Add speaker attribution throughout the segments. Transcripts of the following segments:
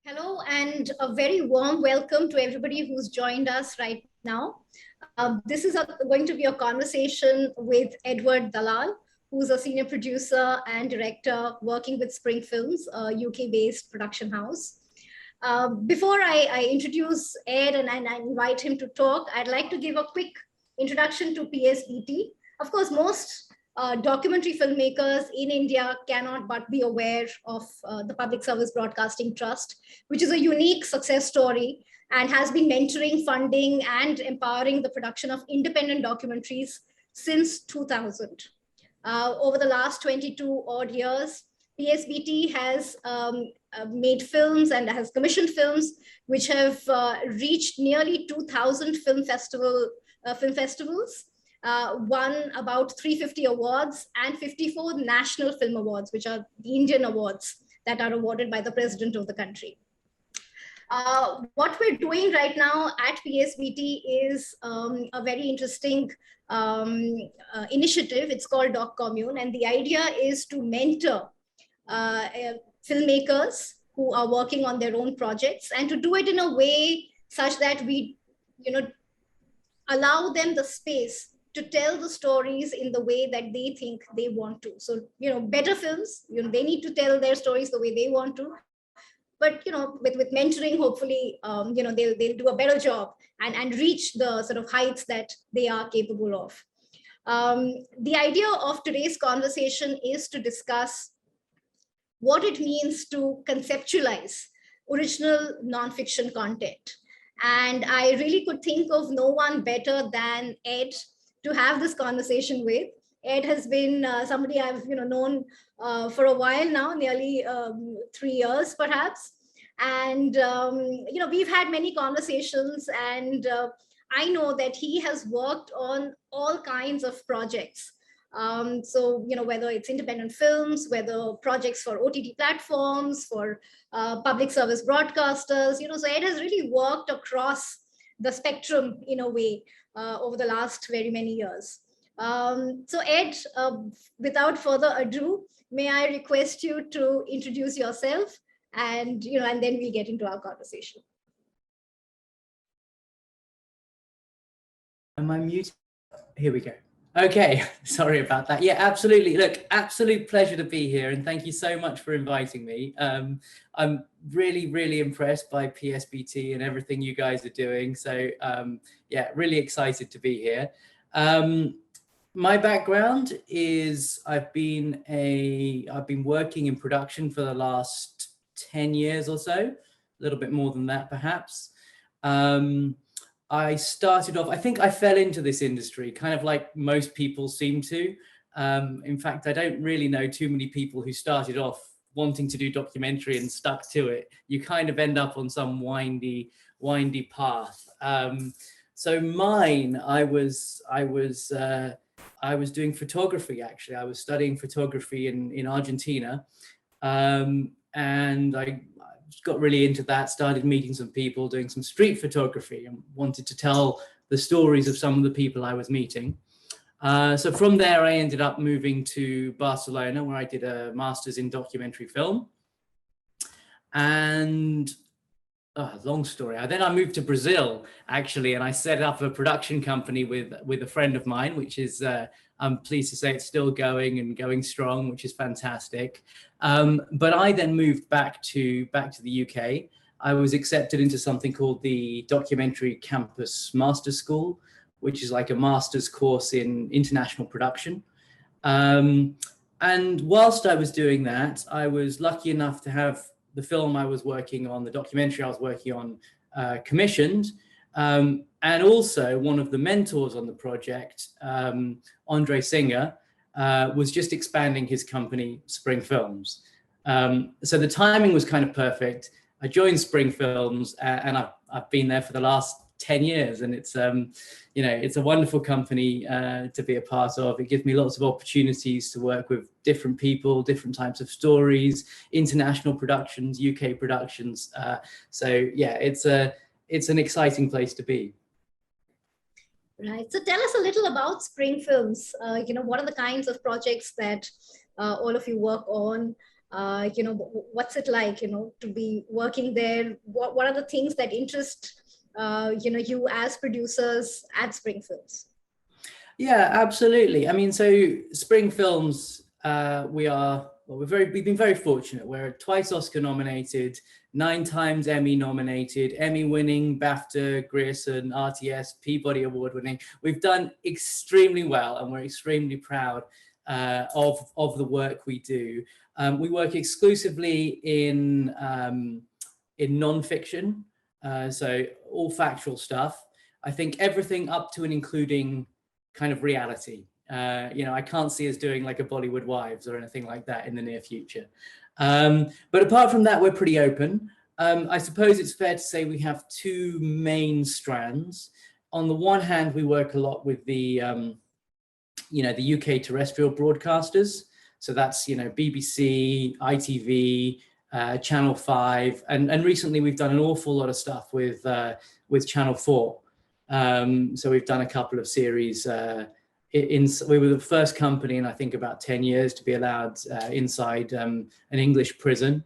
Speaker 1: Hello, and a very warm welcome to everybody who's joined us right now. This is going to be a conversation with Edward Dallal, who's a senior producer and director working with Spring Films, a UK-based production house. Before I introduce Ed and I invite him to talk, I'd like to give a quick introduction to PSBT. Of course, most documentary filmmakers in India cannot but be aware of the Public Service Broadcasting Trust, which is a unique success story and has been mentoring, funding, and empowering the production of independent documentaries since 2000. Over the last 22 odd years, PSBT has made films and has commissioned films which have reached nearly 2,000 film festivals, won about 350 awards and 54 national film awards, which are the Indian awards that are awarded by the president of the country. What we're doing right now at PSBT is a very interesting initiative. It's called Doc Commune, and the idea is to mentor filmmakers who are working on their own projects, and to do it in a way such that we, allow them the space to tell the stories in the way that they think they want to. So, better films, they need to tell their stories the way they want to. But, with mentoring, hopefully, they'll do a better job and reach the sort of heights that they are capable of. The idea of today's conversation is to discuss what it means to conceptualize original nonfiction content. And I really could think of no one better than Ed to have this conversation with. Ed has been somebody I've known for a while now, nearly 3 years perhaps. And we've had many conversations, and I know that he has worked on all kinds of projects. So, whether it's independent films, whether projects for OTT platforms, for public service broadcasters, so Ed has really worked across the spectrum in a way over the last very many years. So Ed, without further ado, may I request you to introduce yourself, and and then we'll get into our conversation.
Speaker 2: Am I muted? Here we go. Okay, sorry about that. Yeah, absolutely. Look, absolute pleasure to be here, and thank you so much for inviting me. I'm really, really impressed by PSBT and everything you guys are doing. So yeah, really excited to be here. My background is I've been working in production for the last 10 years or so, a little bit more than that perhaps. I started off, I think I fell into this industry kind of like most people seem to. In fact, I don't really know too many people who started off wanting to do documentary and stuck to it. You kind of end up on some windy path. So mine, I was doing photography, actually. I was studying photography in Argentina. And I got really into that, started meeting some people, doing some street photography, and wanted to tell the stories of some of the people I was meeting. So from there, I ended up moving to Barcelona, where I did a master's in documentary film. And long story. Then I moved to Brazil, actually, and I set up a production company with a friend of mine, which is, I'm pleased to say it's still going and going strong, which is fantastic. But I then moved back to the UK. I was accepted into something called the Documentary Campus Master School, which is like a master's course in international production. And whilst I was doing that, I was lucky enough to have the film I was working on, the documentary I was working on, commissioned. And also one of the mentors on the project, Andre Singer, was just expanding his company, Spring Films. So the timing was kind of perfect. I joined Spring Films, and I've been there for the last 10 years, and it's it's a wonderful company to be a part of. It gives me lots of opportunities to work with different people, different types of stories, international productions, UK productions. So yeah, it's an exciting place to be.
Speaker 1: Right. So tell us a little about Spring Films. What are the kinds of projects that all of you work on? What's it like, to be working there? What are the things that interest, you as producers at Spring Films?
Speaker 2: Yeah, absolutely. I mean, so Spring Films, we've been very fortunate. We're twice Oscar nominated, 9 times Emmy nominated, Emmy winning, BAFTA, Grierson, RTS, Peabody Award winning. We've done extremely well, and we're extremely proud of the work we do. We work exclusively in nonfiction, so all factual stuff. I think everything up to and including kind of reality. I can't see us doing like a Bollywood Wives or anything like that in the near future. But apart from that, we're pretty open. I suppose it's fair to say we have 2 main strands. On the one hand, we work a lot with the UK terrestrial broadcasters. So that's, BBC, ITV, Channel 5, and recently we've done an awful lot of stuff with Channel 4. So we've done a couple of series. We were the first company in, I think, about 10 years to be allowed inside an English prison.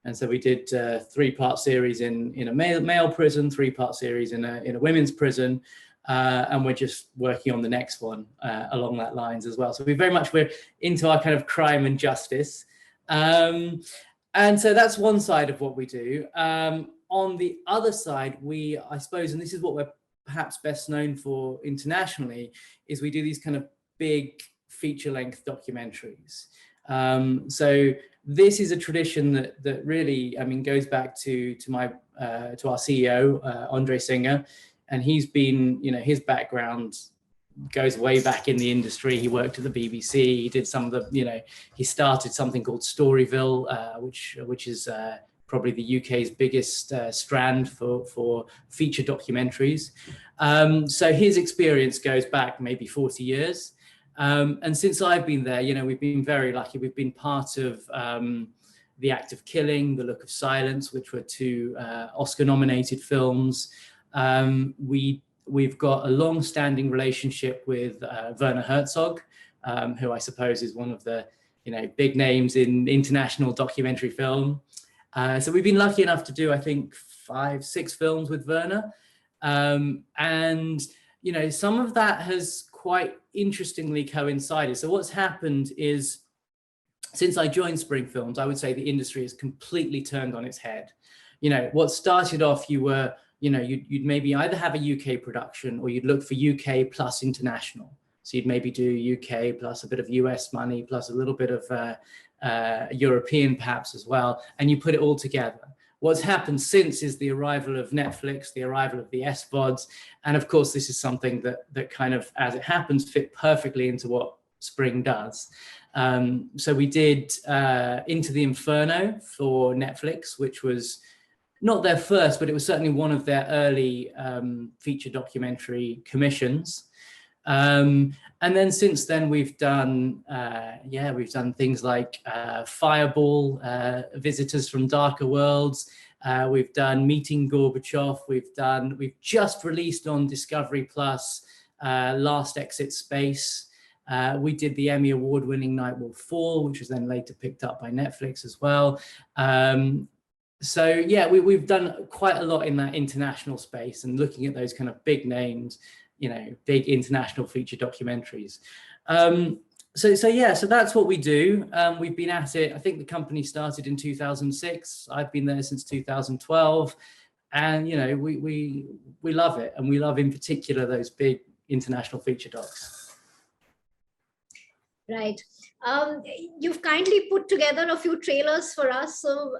Speaker 2: And so we did 3-part series in a male prison, 3-part series in a women's prison. And we're just working on the next one along that lines as well. So we're into our kind of crime and justice. And so that's one side of what we do. On the other side, I suppose, and this is what we're perhaps best known for internationally, is we do these kind of big feature-length documentaries. So this is a tradition that really, I mean, goes back to our CEO, Andre Singer, and he's been, his background goes way back in the industry. He worked at the BBC. He did some of the, he started something called Storyville, which is probably the UK's biggest strand for feature documentaries. So his experience goes back maybe 40 years. And since I've been there, we've been very lucky. We've been part of The Act of Killing, The Look of Silence, which were 2 Oscar-nominated films. We've got a long-standing relationship with Werner Herzog, who I suppose is one of the big names in international documentary film. So we've been lucky enough to do, I think, 5-6 films with Werner. And, some of that has quite interestingly coincided. So what's happened is, since I joined Spring Films, I would say the industry has completely turned on its head. What started off, you'd maybe either have a UK production, or you'd look for UK plus international. So you'd maybe do UK plus a bit of US money, plus a little bit of European perhaps as well, and you put it all together. What's happened since is the arrival of Netflix, the arrival of the SVODs, and of course this is something that kind of, as it happens, fit perfectly into what Spring does. So we did Into the Inferno for Netflix, which was not their first, but it was certainly one of their early feature documentary commissions. And then since then we've done things like Fireball, Visitors from Darker Worlds. We've done Meeting Gorbachev. We've just released on Discovery Plus Last Exit Space. We did the Emmy award-winning Night Wolf 4, which was then later picked up by Netflix as well. So yeah, we've done quite a lot in that international space, and looking at those kind of big names, big international feature documentaries. So that's what we do. We've been at it. I think the company started in 2006. I've been there since 2012, and we love it, and we love in particular those big international feature docs.
Speaker 1: Right. You've kindly put together a few trailers for us, so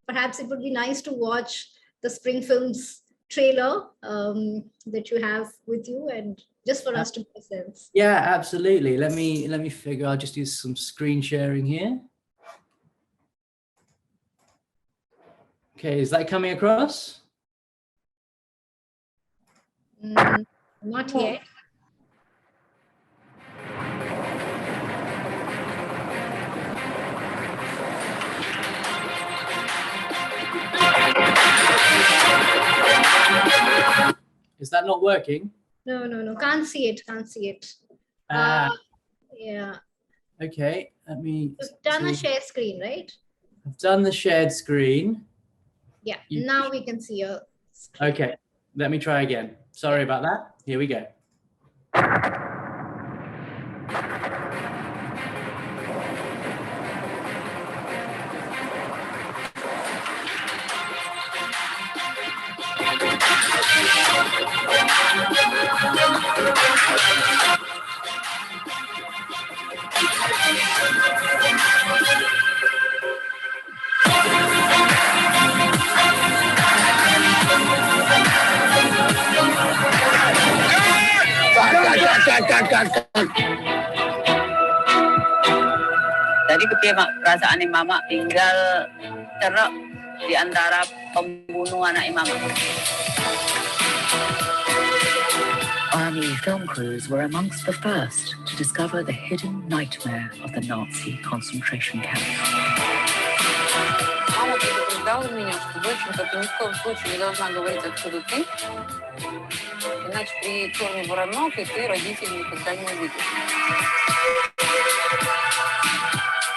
Speaker 1: perhaps it would be nice to watch the Spring Films trailer that you have with you, and just for us to get a sense.
Speaker 2: Yeah, absolutely. Let me figure. I'll just use some screen sharing here. Okay, is that coming across?
Speaker 1: Not yet.
Speaker 2: Is that not working?
Speaker 1: No. Can't see it. Yeah.
Speaker 2: Okay. let me
Speaker 1: You've done a
Speaker 2: see.
Speaker 1: share screen, right?
Speaker 2: I've done the shared screen.
Speaker 1: Yeah, now we can see your screen.
Speaker 2: Okay, let me try again. Sorry about that. Here we go.
Speaker 3: Jadi perasaan Mama tinggal cerok di antara pembunuh anak Mama.
Speaker 4: Army film crews were amongst the first to discover the hidden nightmare of the Nazi concentration camp.
Speaker 3: Мама предупреждала меня, что доченька, ты ни в коем случае не должна говорить, откуда ты. Иначе приедет черный воронок, и ты родителей никогда не увидишь.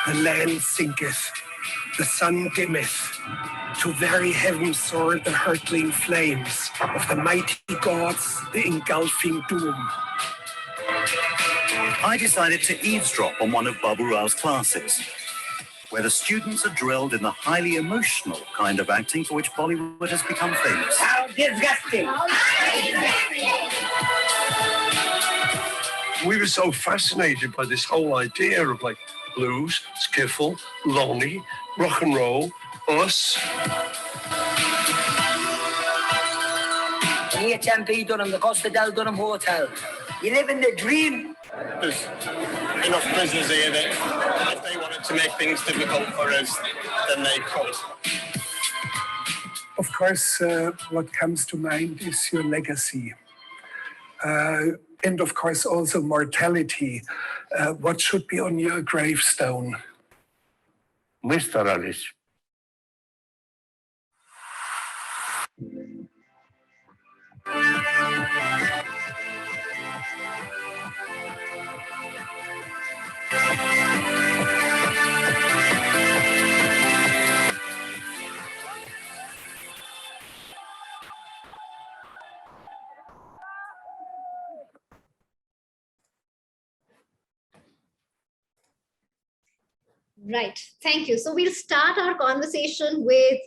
Speaker 5: The land sinketh, the sun dimmeth. To very heaven soared the hurtling flames of the mighty gods, the engulfing doom.
Speaker 6: I decided to eavesdrop on one of Babu Rao's classes, where the students are drilled in the highly emotional kind of acting for which Bollywood has become famous.
Speaker 3: How disgusting!
Speaker 5: We were so fascinated by this whole idea of like blues, skiffle, lonely, rock and roll, us.
Speaker 3: Near Tempe, Durham, the Costa del Durham Hotel. You live in the dream.
Speaker 7: There's enough prisoners here that if they wanted to make things difficult for us, then they could.
Speaker 5: Of course, what comes to mind is your legacy. And of course, also mortality. What should be on your gravestone?
Speaker 7: Mr. Alice.
Speaker 1: Right, thank you. So we'll start our conversation with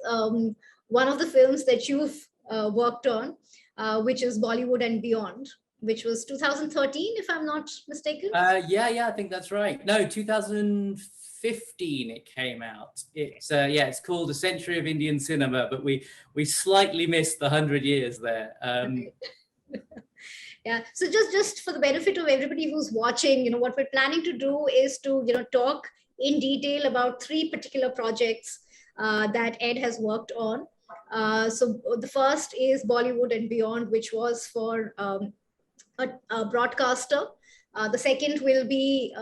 Speaker 1: one of the films that you've worked on, which is Bollywood and Beyond, which was 2013, if I'm not mistaken.
Speaker 2: Yeah, I think that's right. No, 2015 it came out. It's called A Century of Indian Cinema, but we slightly missed the 100 years there.
Speaker 1: Okay. Yeah, so just for the benefit of everybody who's watching, what we're planning to do is to, talk in detail about three particular projects that Ed has worked on. So the first is Bollywood and Beyond, which was for a broadcaster. The second will be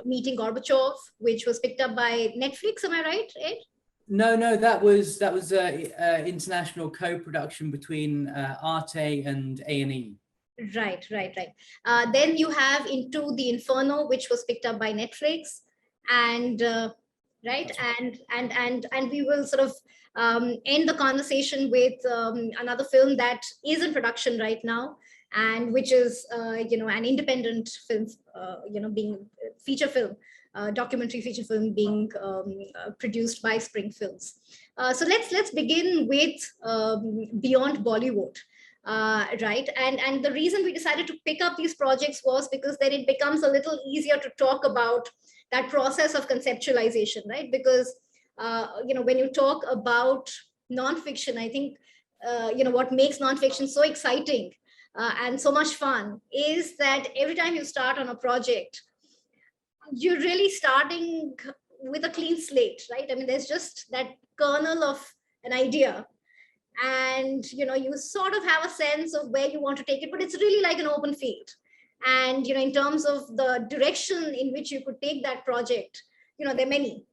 Speaker 1: Meeting Gorbachev, which was picked up by Netflix. Am I right, Ed?
Speaker 2: No, that was international co-production between Arte and A&E.
Speaker 1: Right. Then you have Into The Inferno, which was picked up by Netflix. And and we will sort of end the conversation with another film that is in production right now, and which is an independent film, being feature film, documentary feature film being produced by Spring Films. So let's begin with Beyond Bollywood. Right, and the reason we decided to pick up these projects was because then it becomes a little easier to talk about that process of conceptualization, right? Because when you talk about nonfiction, I think what makes nonfiction so exciting and so much fun is that every time you start on a project, you're really starting with a clean slate, right? I mean, there's just that kernel of an idea, and you sort of have a sense of where you want to take it, but it's really like an open field. And in terms of the direction in which you could take that project, there are many,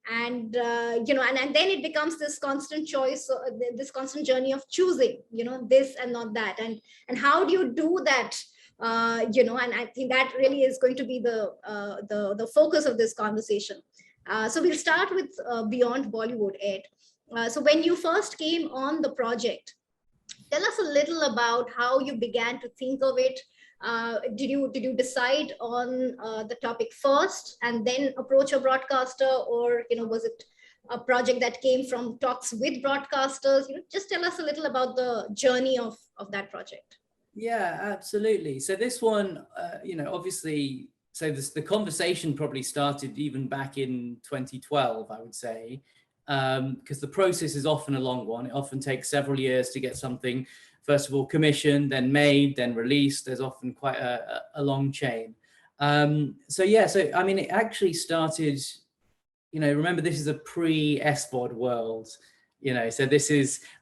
Speaker 1: and and then it becomes this constant choice, this constant journey of choosing, this and not that, and how do you do that And I think that really is going to be the focus of this conversation. So we'll start with Beyond Bollywood, Ed. So when you first came on the project, tell us a little about how you began to think of it. Did you decide on the topic first and then approach a broadcaster, or was it a project that came from talks with broadcasters? Just tell us a little about the journey of that project.
Speaker 2: Yeah, absolutely. So this one, obviously, so the conversation probably started even back in 2012, I would say, because the process is often a long one. It often takes several years to get something, first of all, commissioned, then made, then released. There's often quite a long chain. So I mean, it actually started, remember, this is a pre-SVOD world, so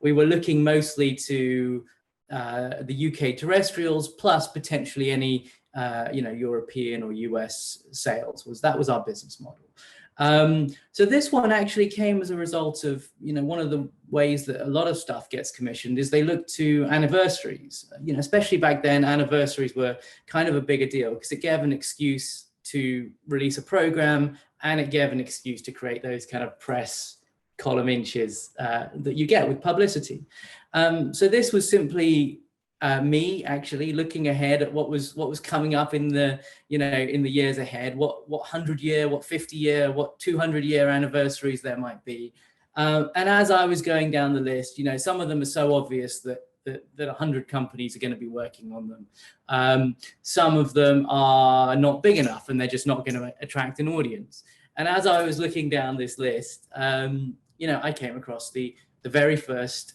Speaker 2: we were looking mostly to the UK terrestrials, plus potentially any, European or US sales. That was our business model. So this one actually came as a result of, one of the ways that a lot of stuff gets commissioned is they look to anniversaries. Especially back then, anniversaries were kind of a bigger deal because it gave an excuse to release a program, and it gave an excuse to create those kind of press column inches that you get with publicity. So this was simply me actually looking ahead at what was coming up in the years ahead, what 100-year, what 50-year, what 200-year anniversaries there might be. And as I was going down the list, some of them are so obvious that 100 companies are going to be working on them. Some of them are not big enough and they're just not going to attract an audience. And as I was looking down this list, I came across the very first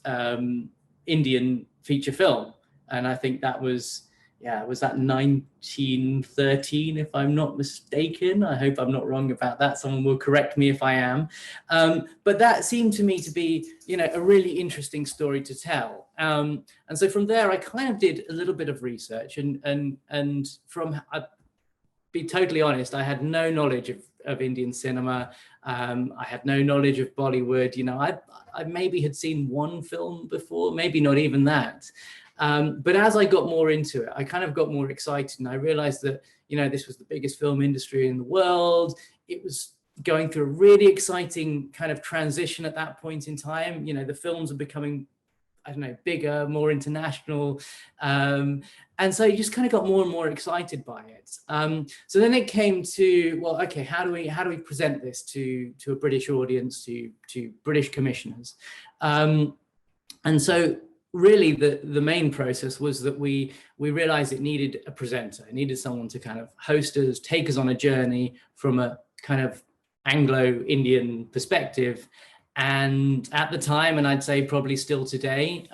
Speaker 2: Indian feature film. And I think that was that 1913, if I'm not mistaken. I hope I'm not wrong about that. Someone will correct me if I am. But that seemed to me to be, a really interesting story to tell. And so from there, I kind of did a little bit of research, and I'll be totally honest, I had no knowledge of Indian cinema. I had no knowledge of Bollywood. I maybe had seen one film before, maybe not even that. But as I got more into it, I kind of got more excited, and I realized that, this was the biggest film industry in the world. It was going through a really exciting kind of transition at that point in time. The films are becoming, bigger, more international. And so you just kind of got more and more excited by it. So then it came to, well, okay, how do we present this to a British audience, to British commissioners? And so really the main process was that we realized it needed a presenter. It needed someone to kind of host us, take us on a journey from a kind of Anglo-Indian perspective. And at the time, and I'd say probably still today,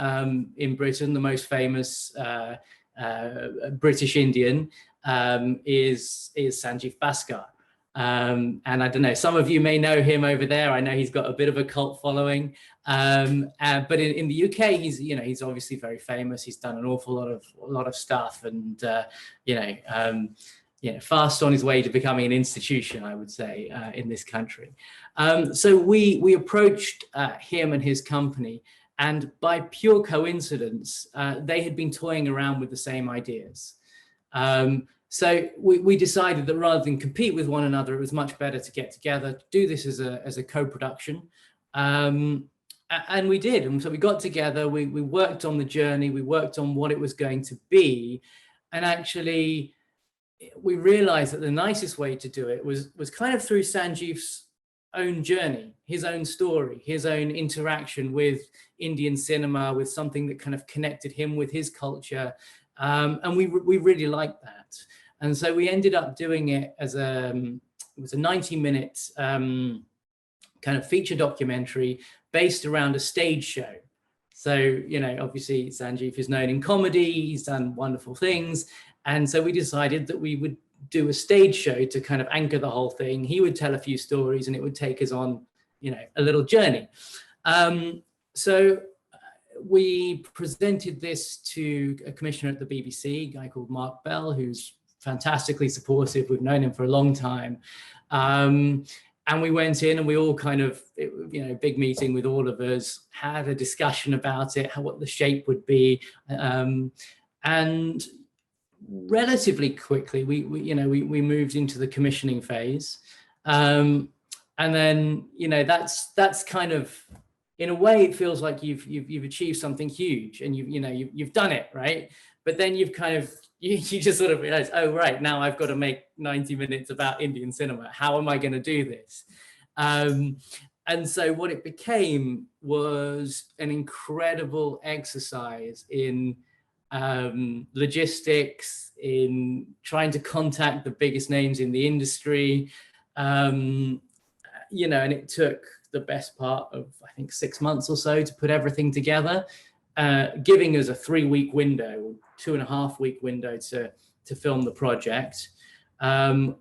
Speaker 2: in Britain, the most famous British Indian is Sanjeev Bhaskar. And I don't know, some of you may know him over there. I know he's got a bit of a cult following. But in the UK, he's obviously very famous. He's done an awful lot of stuff, and fast on his way to becoming an institution, I would say, in this country. So we approached him and his company, and by pure coincidence, they had been toying around with the same ideas. So we decided that rather than compete with one another, it was much better to get together, do this as a co-production. And we did. And so we got together, we worked on the journey, we worked on what it was going to be. And actually, we realized that the nicest way to do it was kind of through Sanjeev's own journey, his own story, his own interaction with Indian cinema, with something that kind of connected him with his culture. And we really liked that. And so we ended up doing it as it was a 90-minute kind of feature documentary based around a stage show. So, obviously Sanjeev is known in comedy, he's done wonderful things. And so we decided that we would do a stage show to kind of anchor the whole thing. He would tell a few stories and it would take us on, a little journey. So we presented this to a commissioner at the BBC, a guy called Mark Bell, who's fantastically supportive. We've known him for a long time. And we went in and we all kind of, big meeting with all of us, had a discussion about it, what the shape would be. And relatively quickly, we moved into the commissioning phase. And then, that's kind of, in a way, it feels like you've achieved something huge, and you've done it, right? But then you've kind of, you just sort of realize, oh, right, now I've got to make 90 minutes about Indian cinema. How am I going to do this? And so what it became was an incredible exercise in logistics, in trying to contact the biggest names in the industry, and it took the best part of, I think, 6 months or so to put everything together, giving us a 3-week window, 2.5-week window to film the project.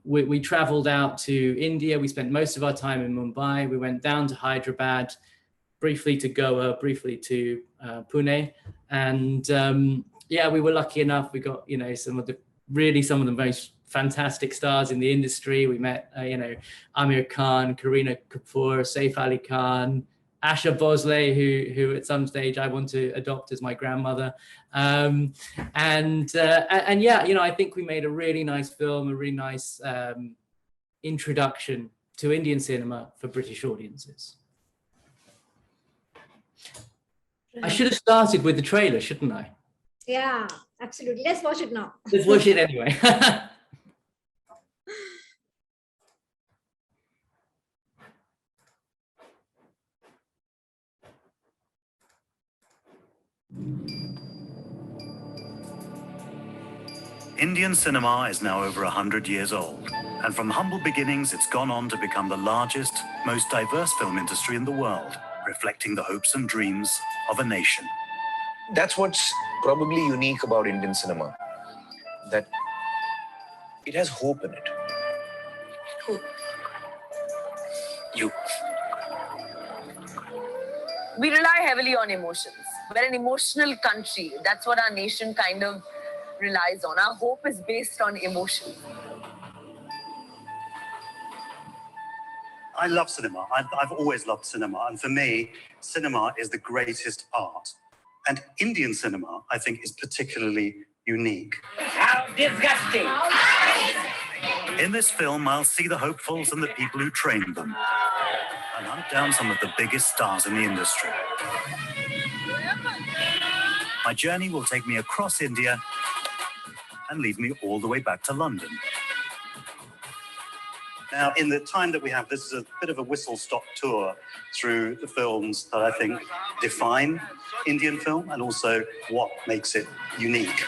Speaker 2: We traveled out to India. We spent most of our time in Mumbai. We went down to Hyderabad, briefly to Goa, briefly to Pune. And we were lucky enough. We got, some of the most fantastic stars in the industry. We met, Amir Khan, Kareena Kapoor, Saif Ali Khan, Asha Bhosle, who at some stage I want to adopt as my grandmother. I think we made a really nice film, a really nice introduction to Indian cinema for British audiences. I should have started with the trailer, shouldn't I?
Speaker 1: Yeah, absolutely. Let's watch it now.
Speaker 2: Let's watch it anyway.
Speaker 6: Indian cinema is now over 100 years old, and from humble beginnings, it's gone on to become the largest, most diverse film industry in the world, reflecting the hopes and dreams of a nation.
Speaker 8: That's what's probably unique about Indian cinema, that it has hope in it.
Speaker 3: Hope.
Speaker 8: You.
Speaker 3: We rely heavily on emotions. We're an emotional country. That's what our nation kind of relies on. Our hope is based on emotion.
Speaker 6: I love cinema. I've always loved cinema. And for me, cinema is the greatest art. And Indian cinema, I think, is particularly unique.
Speaker 9: How disgusting!
Speaker 6: In this film, I'll see the hopefuls and the people who trained them, and hunt down some of the biggest stars in the industry. My journey will take me across India and lead me all the way back to London. Now, in the time that we have, this is a bit of a whistle-stop tour through the films that I think define Indian film and also what makes it unique.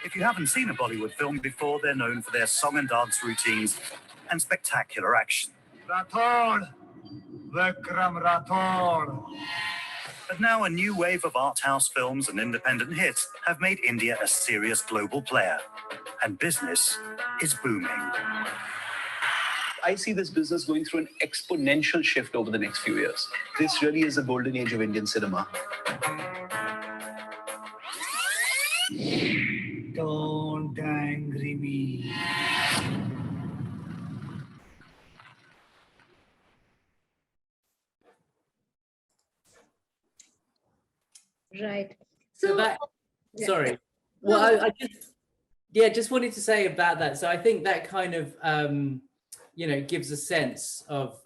Speaker 6: If you haven't seen a Bollywood film before, they're known for their song and dance routines and spectacular action.
Speaker 9: Rathod! Vikram Rathod!
Speaker 6: But now a new wave of art house films and independent hits have made India a serious global player, and business is booming.
Speaker 8: I see this business going through an exponential shift over the next few years. This really is a golden age of Indian cinema.
Speaker 9: Don't angry me.
Speaker 1: Right.
Speaker 2: So that, sorry. Well, I just wanted to say about that. So I think that kind of, gives a sense of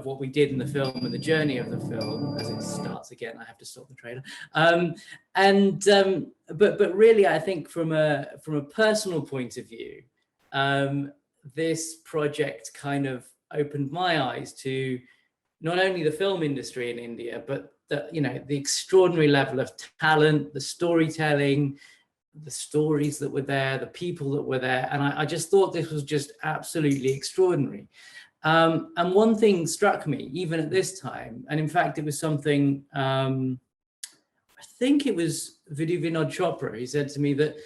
Speaker 2: what we did in the film and the journey of the film. As it starts again, I have to stop the trailer. But really, I think from a personal point of view, this project kind of opened my eyes to not only the film industry in India, but the extraordinary level of talent, the storytelling, the stories that were there, the people that were there. And I just thought this was just absolutely extraordinary. And one thing struck me, even at this time, and in fact, it was something, I think it was Vidhu Vinod Chopra, he said to me that,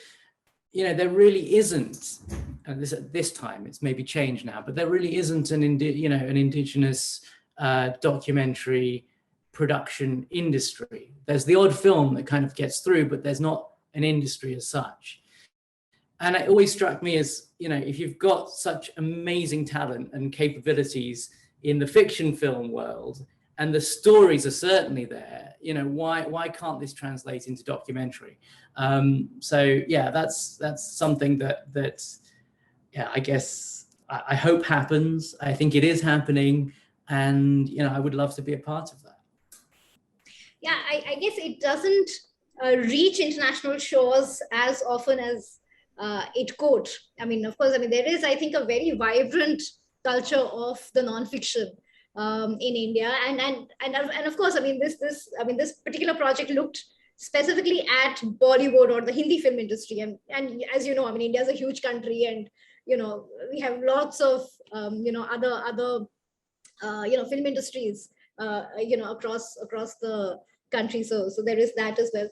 Speaker 2: there really isn't, and at this time, it's maybe changed now, but there really isn't an indigenous documentary production industry. There's the odd film that kind of gets through, but there's not an industry as such. And it always struck me as, if you've got such amazing talent and capabilities in the fiction film world, and the stories are certainly there. You know, why can't this translate into documentary? So yeah, that's something that yeah, I guess I hope happens. I think it is happening, and you know, I would love to be a part of that.
Speaker 1: Yeah, I guess it doesn't reach international shores as often as it could. I mean, of course, I mean, there is, I think, a very vibrant culture of the nonfiction in India, and of course, I mean, this particular project looked specifically at Bollywood or the Hindi film industry, and as you know, I mean, India is a huge country, and you know, we have lots of you know, other you know, film industries you know, across the country. So there is that as well.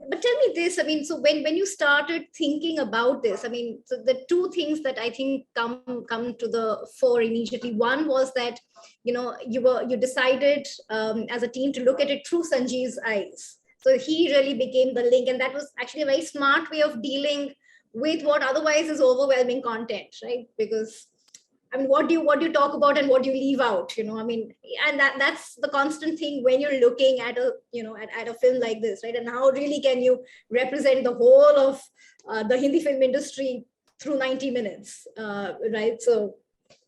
Speaker 1: But tell me this, I mean, so when you started thinking about this, I mean, so the two things that I think come to the fore immediately. One was that, you know, you decided as a team to look at it through Sanjeev's eyes. So he really became the link, and that was actually a very smart way of dealing with what otherwise is overwhelming content, right? Because I mean, what do you talk about and what do you leave out? You know, I mean, and that's the constant thing when you're looking at a, you know, at a film like this, right? And how really can you represent the whole of the Hindi film industry through 90 minutes, right? So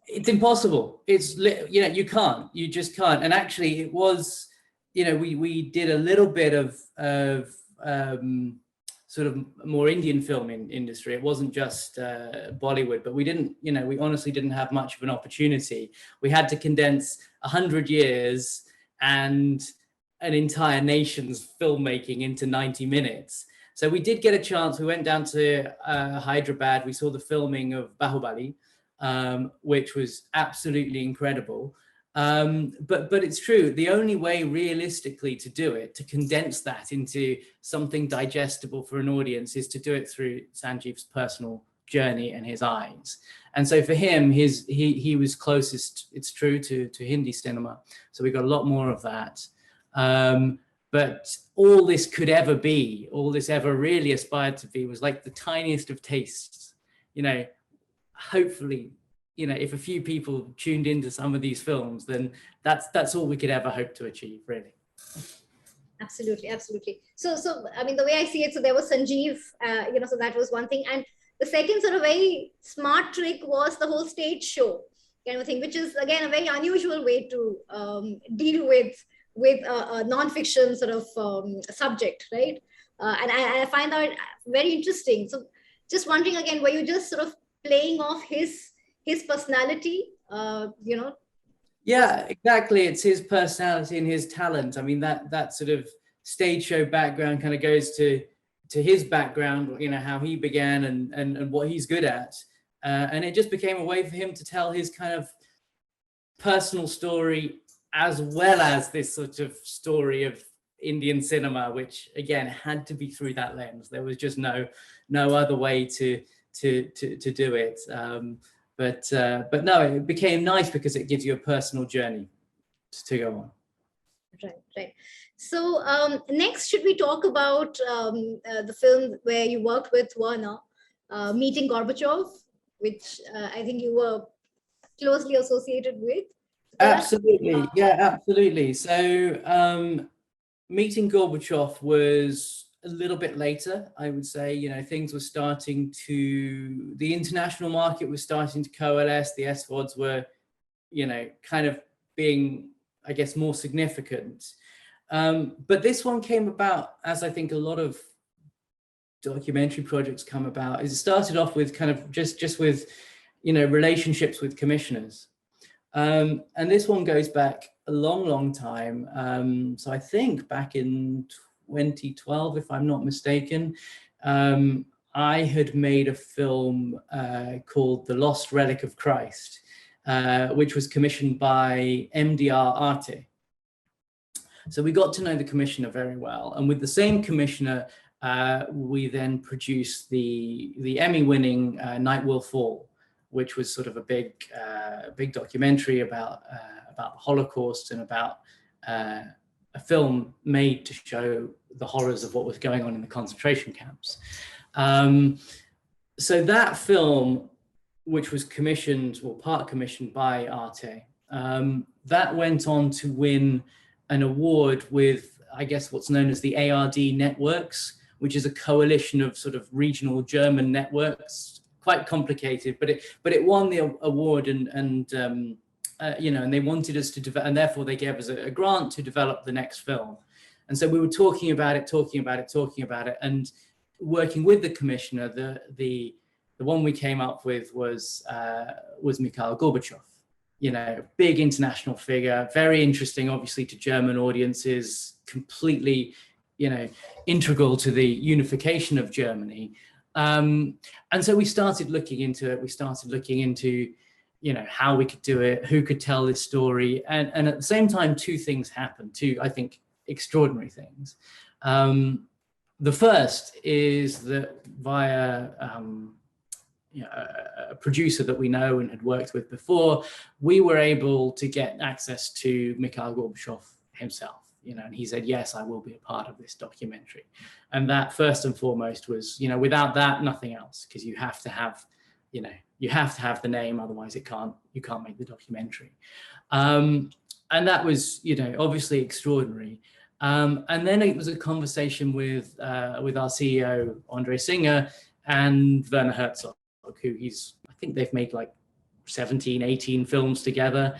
Speaker 2: it's impossible. It's, you know, you just can't. And actually, it was, you know, we did a little bit of sort of more Indian film industry. It wasn't just Bollywood, but we didn't, you know, we honestly didn't have much of an opportunity. We had to condense 100 years and an entire nation's filmmaking into 90 minutes. So we did get a chance. We went down to Hyderabad. We saw the filming of Bahubali, which was absolutely incredible. But it's true, the only way realistically to do it, to condense that into something digestible for an audience, is to do it through Sanjeev's personal journey and his eyes. And so for him, he was closest, it's true, to Hindi cinema. So we got a lot more of that. But all this could ever be, all this ever really aspired to be, was like the tiniest of tastes. You know, hopefully, you know, if a few people tuned into some of these films, then that's all we could ever hope to achieve, really.
Speaker 1: Absolutely. So I mean, the way I see it, so there was Sanjeev, you know, so that was one thing, and the second sort of very smart trick was the whole stage show kind of thing, which is again a very unusual way to deal with a non-fiction sort of subject, right? And I find that very interesting. So just wondering again, were you just sort of playing off his personality, you know?
Speaker 2: Yeah, exactly. It's his personality and his talent. I mean, that sort of stage show background kind of goes to his background, you know, how he began and what he's good at. And it just became a way for him to tell his kind of personal story, as well as this sort of story of Indian cinema, which again had to be through that lens. There was just no other way to do it. But no, it became nice because it gives you a personal journey to go on.
Speaker 1: Right. So next, should we talk about the film where you worked with Werner, Meeting Gorbachev, which I think you were closely associated with?
Speaker 2: Absolutely, yeah, absolutely. So Meeting Gorbachev was a little bit later, I would say. You know, things were starting to, the international market was starting to coalesce. The SVODs were, you know, kind of being, I guess, more significant. But this one came about, as I think a lot of documentary projects come about, is it started off with kind of just with, you know, relationships with commissioners. And this one goes back a long time. So I think back in 2012, if I'm not mistaken, I had made a film called The Lost Relic of Christ, which was commissioned by MDR Arte. So we got to know the commissioner very well. And with the same commissioner, we then produced the Emmy-winning Night Will Fall, which was sort of a big documentary about the Holocaust and about a film made to show the horrors of what was going on in the concentration camps. So that film, which was commissioned, or part commissioned by Arte, that went on to win an award with, I guess, what's known as the ARD networks, which is a coalition of sort of regional German networks. Quite complicated, but it won the award, and you know, and they wanted us to develop, and therefore they gave us a grant to develop the next film. And so we were talking about it, and working with the commissioner. The one we came up with was Mikhail Gorbachev. You know, big international figure, very interesting, obviously, to German audiences, completely, you know, integral to the unification of Germany. And so we started looking into it. We started looking into, you know, how we could do it, who could tell this story. And at the same time, two things happened, two, I think, extraordinary things. The first is that via you know, a producer that we know and had worked with before, we were able to get access to Mikhail Gorbachev himself. You know, and he said, yes, I will be a part of this documentary. And that first and foremost was, you know, without that, nothing else, because you have to have, you know, you have to have the name, otherwise you can't make the documentary. And that was, you know, obviously extraordinary. And then it was a conversation with our CEO, Andre Singer, and Werner Herzog, who I think they've made like 17, 18 films together.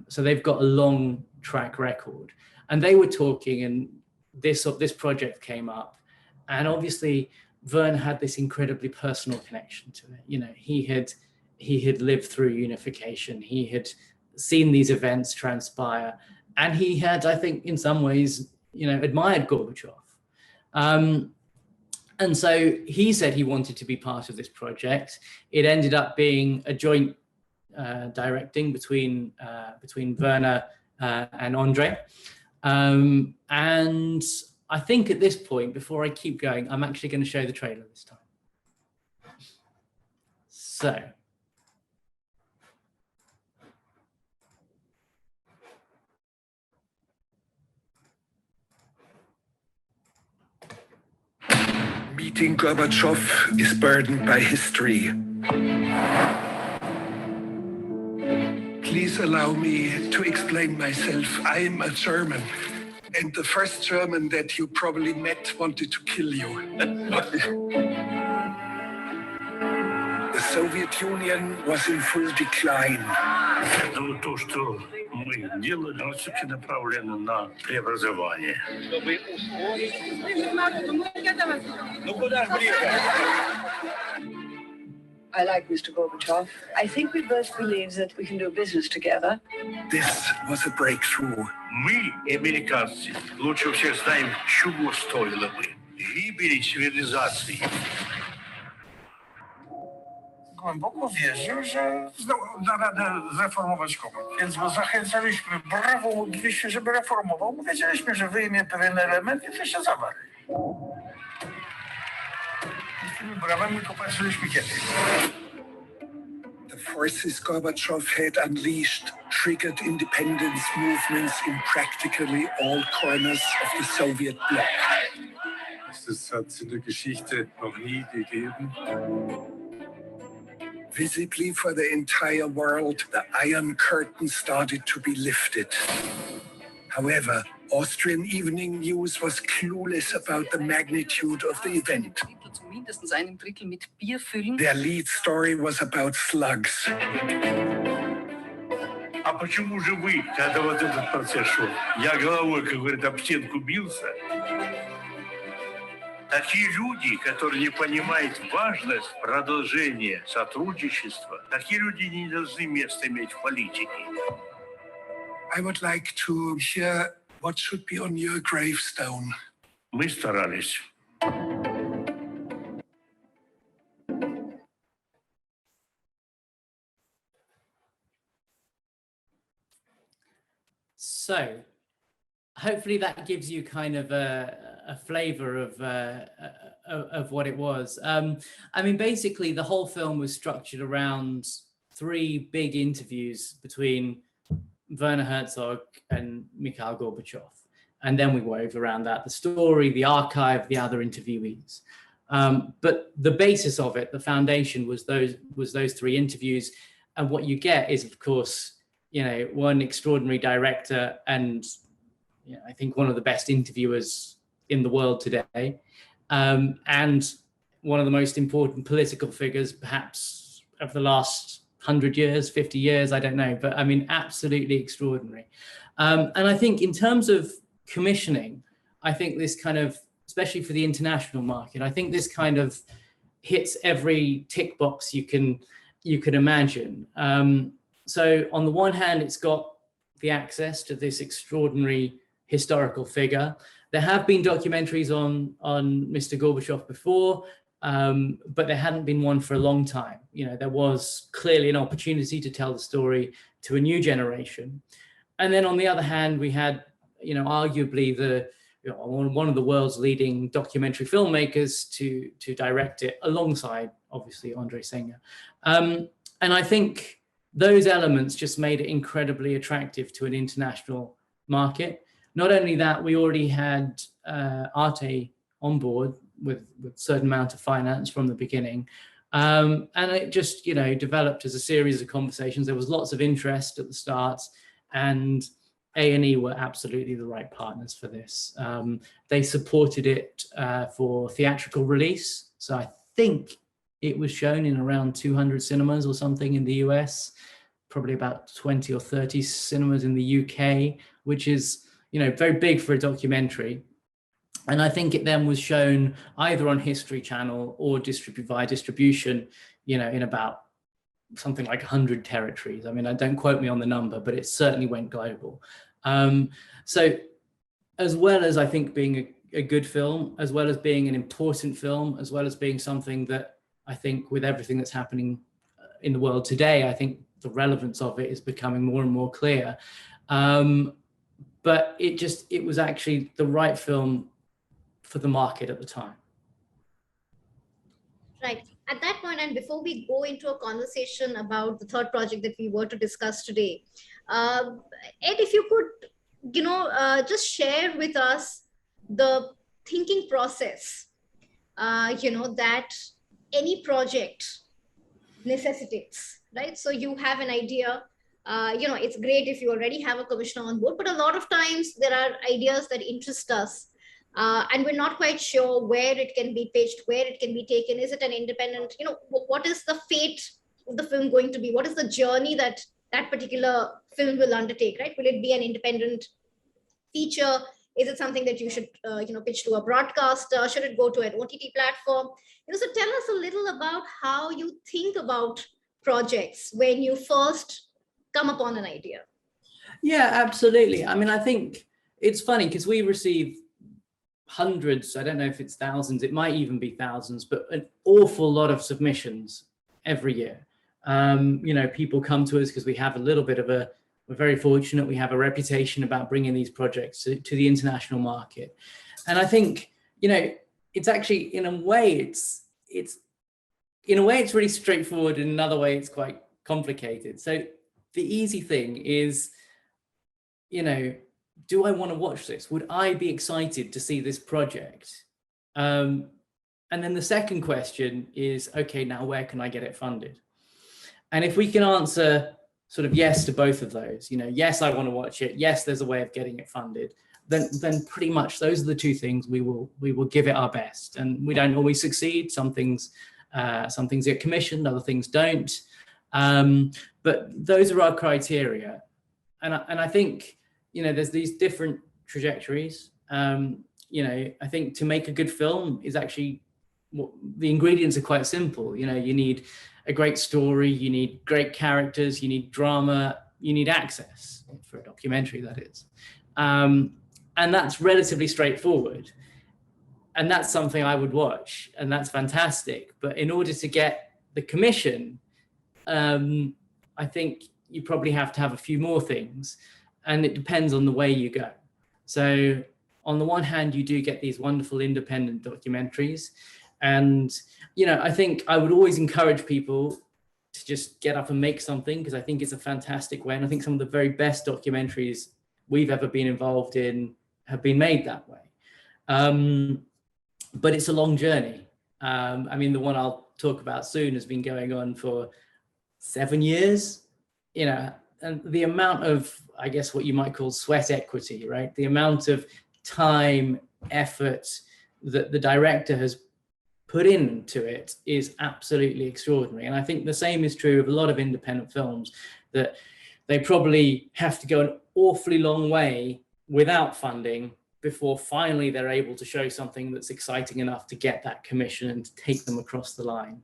Speaker 2: So they've got a long track record. And they were talking, and this project came up, and obviously Werner had this incredibly personal connection to it. You know, he had lived through unification, he had seen these events transpire, and he had, I think, in some ways, you know, admired Gorbachev. And so he said he wanted to be part of this project. It ended up being a joint directing between Werner and Andre. And I think at this point, before I keep going, I'm actually going to show the trailer this time. So.
Speaker 5: Meeting Gorbachev is burdened by history. Please allow me to explain myself. I'm a German, and the first German that you probably met wanted to kill you. The Soviet Union was in full decline.
Speaker 10: То, что мы делали, все-таки направлено на преобразование.
Speaker 11: I like Mr. Gorbachev. I think we both believe that we can do business together.
Speaker 5: This was a breakthrough.
Speaker 10: Мы, американцы, лучше всех знаем, чего стоило бы гибели цивилизации.
Speaker 9: Głęboko wierzył, że da radę zreformować Komun. Więc go zachęcaliśmy, brawo, mówiliśmy, żeby reformował. Wiedzieliśmy, że wyjmie pewien element i to się zawarli. Z tymi brawami popatrzyliśmy kiedyś.
Speaker 5: The forces Gorbachev had unleashed triggered independence movements in practically all corners of the Soviet bloc.
Speaker 10: Das hat es in der Geschichte noch nie gegeben.
Speaker 5: Visibly for the entire world, the Iron Curtain started to be lifted. However, Austrian evening news was clueless about the magnitude of the event. Their lead story was about slugs.
Speaker 10: А почему же вы, когда вот этот процесс шел, я головой, как говорят, об стенку бился? Такие люди, которые не понимают важность продолжения сотрудничества, такие люди не должны места иметь в политике.
Speaker 5: I would like to hear what should be on your gravestone.
Speaker 10: Мы старались.
Speaker 2: So, hopefully that gives you kind of a flavor of what it was. I mean, basically, the whole film was structured around 3 big interviews between Werner Herzog and Mikhail Gorbachev. And then we wove around that, the story, the archive, the other interviewees. But the basis of it, the foundation was those 3 interviews. And what you get is, of course, one extraordinary director and I think one of the best interviewers in the world today, and one of the most important political figures perhaps of the last 100 years, 50 years, I don't know, but I mean, absolutely extraordinary. And I think in terms of commissioning, I think this kind of, especially for the international market, I think this kind of hits every tick box you can imagine. So on the one hand, it's got the access to this extraordinary historical figure. There have been documentaries on Mr. Gorbachev before, but there hadn't been one for a long time. There was clearly an opportunity to tell the story to a new generation. And then on the other hand, we had, arguably one of the world's leading documentary filmmakers to direct it alongside, obviously, Andrei Sanyal. And I think those elements just made it incredibly attractive to an international market. Not only that, we already had Arte on board with a certain amount of finance from the beginning. And it just, developed as a series of conversations. There was lots of interest at the start, and A&E were absolutely the right partners for this. They supported it for theatrical release. So I think it was shown in around 200 cinemas or something in the US, probably about 20 or 30 cinemas in the UK, which is, very big for a documentary. And I think it then was shown either on History Channel or via distribution, in about something like 100 territories. I mean, don't quote me on the number, but it certainly went global. So as well as I think being a good film, as well as being an important film, as well as being something that I think with everything that's happening in the world today, I think the relevance of it is becoming more and more clear. But it was actually the right film for the market at the time.
Speaker 1: Right. At that point, and before we go into a conversation about the third project that we were to discuss today, Ed, if you could, just share with us the thinking process, that any project necessitates, right? So you have an idea, it's great if you already have a commissioner on board, but a lot of times there are ideas that interest us. And we're not quite sure where it can be pitched, where it can be taken. Is it an independent, what is the fate of the film going to be? What is the journey that particular film will undertake, right? Will it be an independent feature? Is it something that you should, pitch to a broadcaster? Should it go to an OTT platform? So tell us a little about how you think about projects when you first come upon an idea.
Speaker 2: Yeah, absolutely. I mean, I think it's funny because we receive hundreds, I don't know if it's thousands, it might even be thousands, but an awful lot of submissions every year. People come to us because we have a little bit of we're very fortunate, we have a reputation about bringing these projects to the international market. And I think, it's actually, in a way, it's really straightforward. In another way, it's quite complicated. So the easy thing is, do I want to watch this? Would I be excited to see this project? And then the second question is, okay, now where can I get it funded? And if we can answer sort of yes to both of those, yes, I want to watch it. Yes, there's a way of getting it funded. Then pretty much those are the two things we will give it our best. And we don't always succeed. Some things get commissioned, other things don't. But those are our criteria. And I think, there's these different trajectories. I think to make a good film is actually, the ingredients are quite simple. You need a great story, you need great characters, you need drama, you need access for a documentary, that is. And that's relatively straightforward. And that's something I would watch, and that's fantastic. But in order to get the commission, I think you probably have to have a few more things, and it depends on the way you go. So on the one hand, you do get these wonderful independent documentaries. And, I think I would always encourage people to just get up and make something, because I think it's a fantastic way. And I think some of the very best documentaries we've ever been involved in have been made that way. But it's a long journey. The one I'll talk about soon has been going on for 7 years. the amount of, I guess, what you might call sweat equity, right? The amount of time, effort that the director has put into it is absolutely extraordinary. And I think the same is true of a lot of independent films, that they probably have to go an awfully long way without funding before finally they're able to show something that's exciting enough to get that commission and to take them across the line.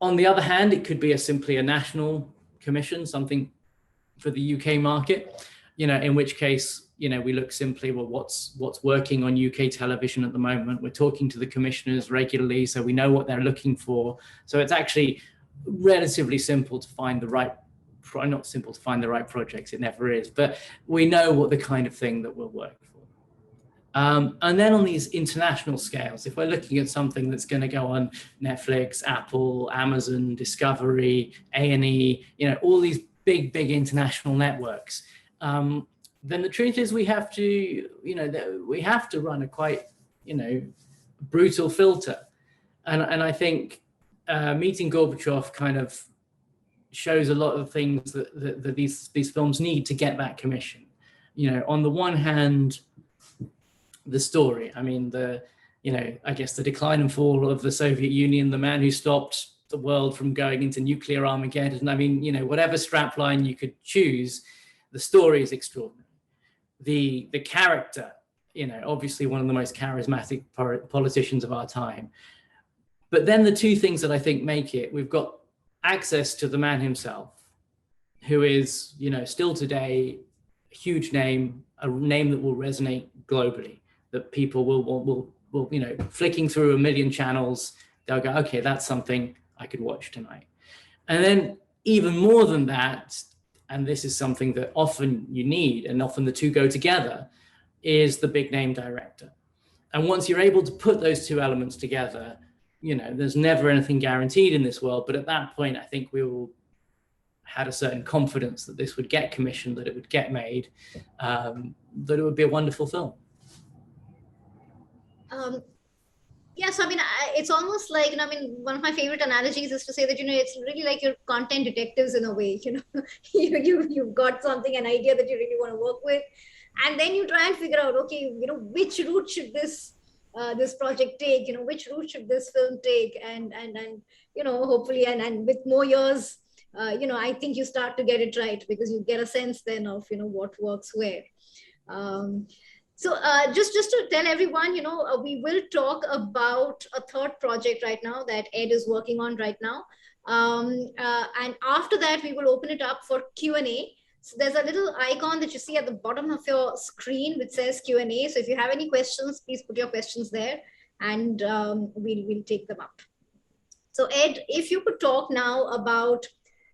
Speaker 2: On the other hand, it could be simply a national commission, something for the UK market, in which case, we look simply, well, what's working on UK television at the moment? We're talking to the commissioners regularly, so we know what they're looking for. So it's actually relatively simple to find the right, not simple to find the right projects, it never is, but we know what the kind of thing that will work for. And then on these international scales, if we're looking at something that's going to go on Netflix, Apple, Amazon, Discovery, A&E, all these big international networks, then the truth is we have to run a quite, brutal filter. And I think Meeting Gorbachev kind of shows a lot of things that these films need to get that commission. On the one hand, the story. I mean, I guess the decline and fall of the Soviet Union, the man who stopped the world from going into nuclear Armageddon. I mean, whatever strapline you could choose, the story is extraordinary. The character, obviously one of the most charismatic politicians of our time. But then the two things that I think make it, we've got access to the man himself, who is, still today, a huge name, a name that will resonate globally, that people will flicking through a million channels, they'll go, okay, that's something I could watch tonight. And then even more than that, and this is something that often you need, and often the two go together, is the big name director. And once you're able to put those two elements together, there's never anything guaranteed in this world, but at that point, I think we all had a certain confidence that this would get commissioned, that it would get made, that it would be a wonderful film.
Speaker 1: Yeah, so I mean, it's almost like, one of my favorite analogies is to say that, it's really like you're content detectives in a way, you've got something, an idea that you really want to work with, and then you try and figure out, okay, which route should this project take, which route should this film take, and hopefully, and with more years, I think you start to get it right, because you get a sense then of, what works where. So just to tell everyone, we will talk about a third project right now that Ed is working on right now. And after that, we will open it up for Q&A. So there's a little icon that you see at the bottom of your screen which says Q&A. So if you have any questions, please put your questions there, and we'll take them up. So Ed, if you could talk now about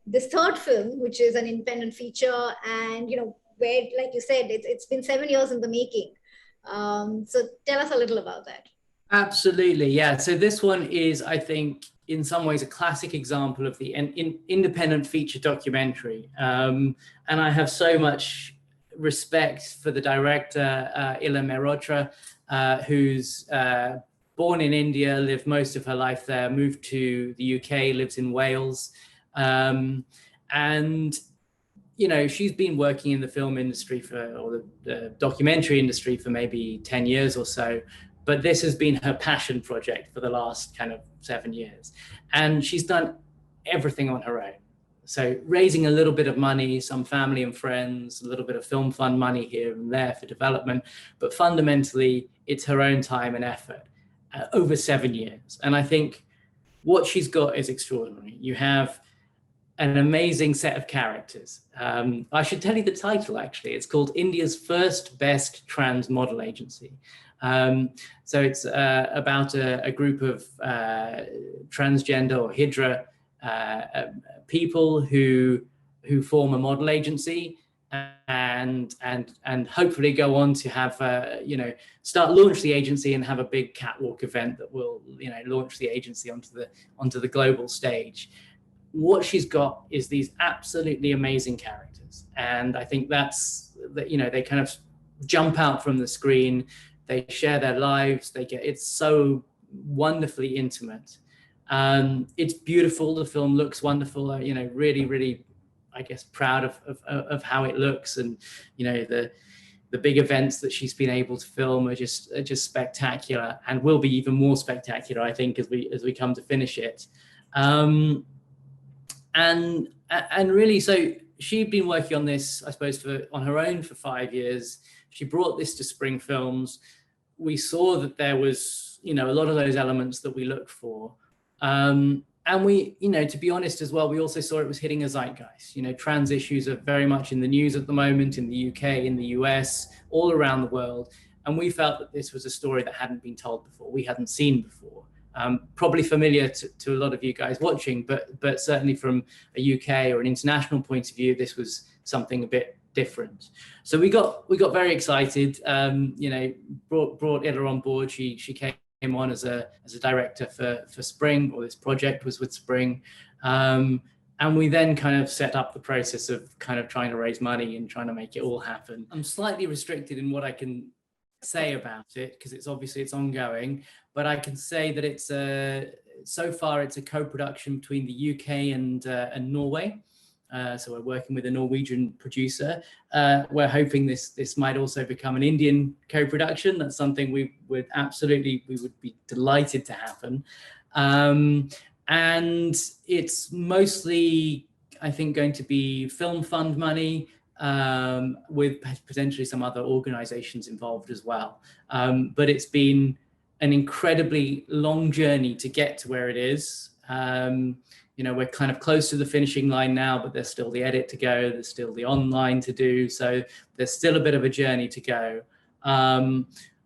Speaker 1: this third film, which is an independent feature, and where, like you said, it's been 7 years in the making. So tell us a little about that.
Speaker 2: Absolutely, yeah. So this one is, I think, in some ways a classic example of the independent feature documentary. And I have so much respect for the director, Ila Mehrotra, who's born in India, lived most of her life there, moved to the UK, lives in Wales. And she's been working in the film industry or the documentary industry for maybe 10 years or so, but this has been her passion project for the last kind of 7 years. And she's done everything on her own. So raising a little bit of money, some family and friends, a little bit of film fund money here and there for development, but fundamentally it's her own time and effort over 7 years. And I think what she's got is extraordinary. You have an amazing set of characters. I should tell you the title, actually. It's called India's First Best Trans Model Agency. So it's about a group of transgender or Hijra people who form a model agency and hopefully go on to have launch the agency and have a big catwalk event that will launch the agency onto the global stage. What she's got is these absolutely amazing characters, and I think that's that. They kind of jump out from the screen. They share their lives. It's so wonderfully intimate, It's beautiful. The film looks wonderful. You know, really, I guess, proud of how it looks, and you know, the big events that she's been able to film are just spectacular, and will be even more spectacular, I think, as we come to finish it. And really, so she'd been working on this, I suppose, on her own for 5 years. She brought this to Spring Films. We saw that there was, you know, a lot of those elements that we look for. And we, you know, to be honest as well, we also saw it was hitting a zeitgeist. You know, trans issues are very much in the news at the moment, in the UK, in the US, all around the world. And we felt that this was a story that hadn't been told before, we hadn't seen before. Probably familiar to a lot of you guys watching, but certainly from a UK or an international point of view, this was something a bit different. So we got very excited. You know, brought Illa on board. She came on as a director for Spring, or this project was with Spring. And we then kind of set up the process of kind of trying to raise money and trying to make it all happen. I'm slightly restricted in what I can say about it, because it's ongoing, but I can say that it's so far it's a co-production between the UK and Norway. So we're working with a Norwegian producer. We're hoping this might also become an Indian co-production. That's something we would be delighted to happen. And it's mostly, I think, going to be film fund money, with potentially some other organizations involved as well. But it's been an incredibly long journey to get to where it is. You know, we're kind of close to the finishing line now, but there's still the edit to go. There's still the online to do. So there's still a bit of a journey to go.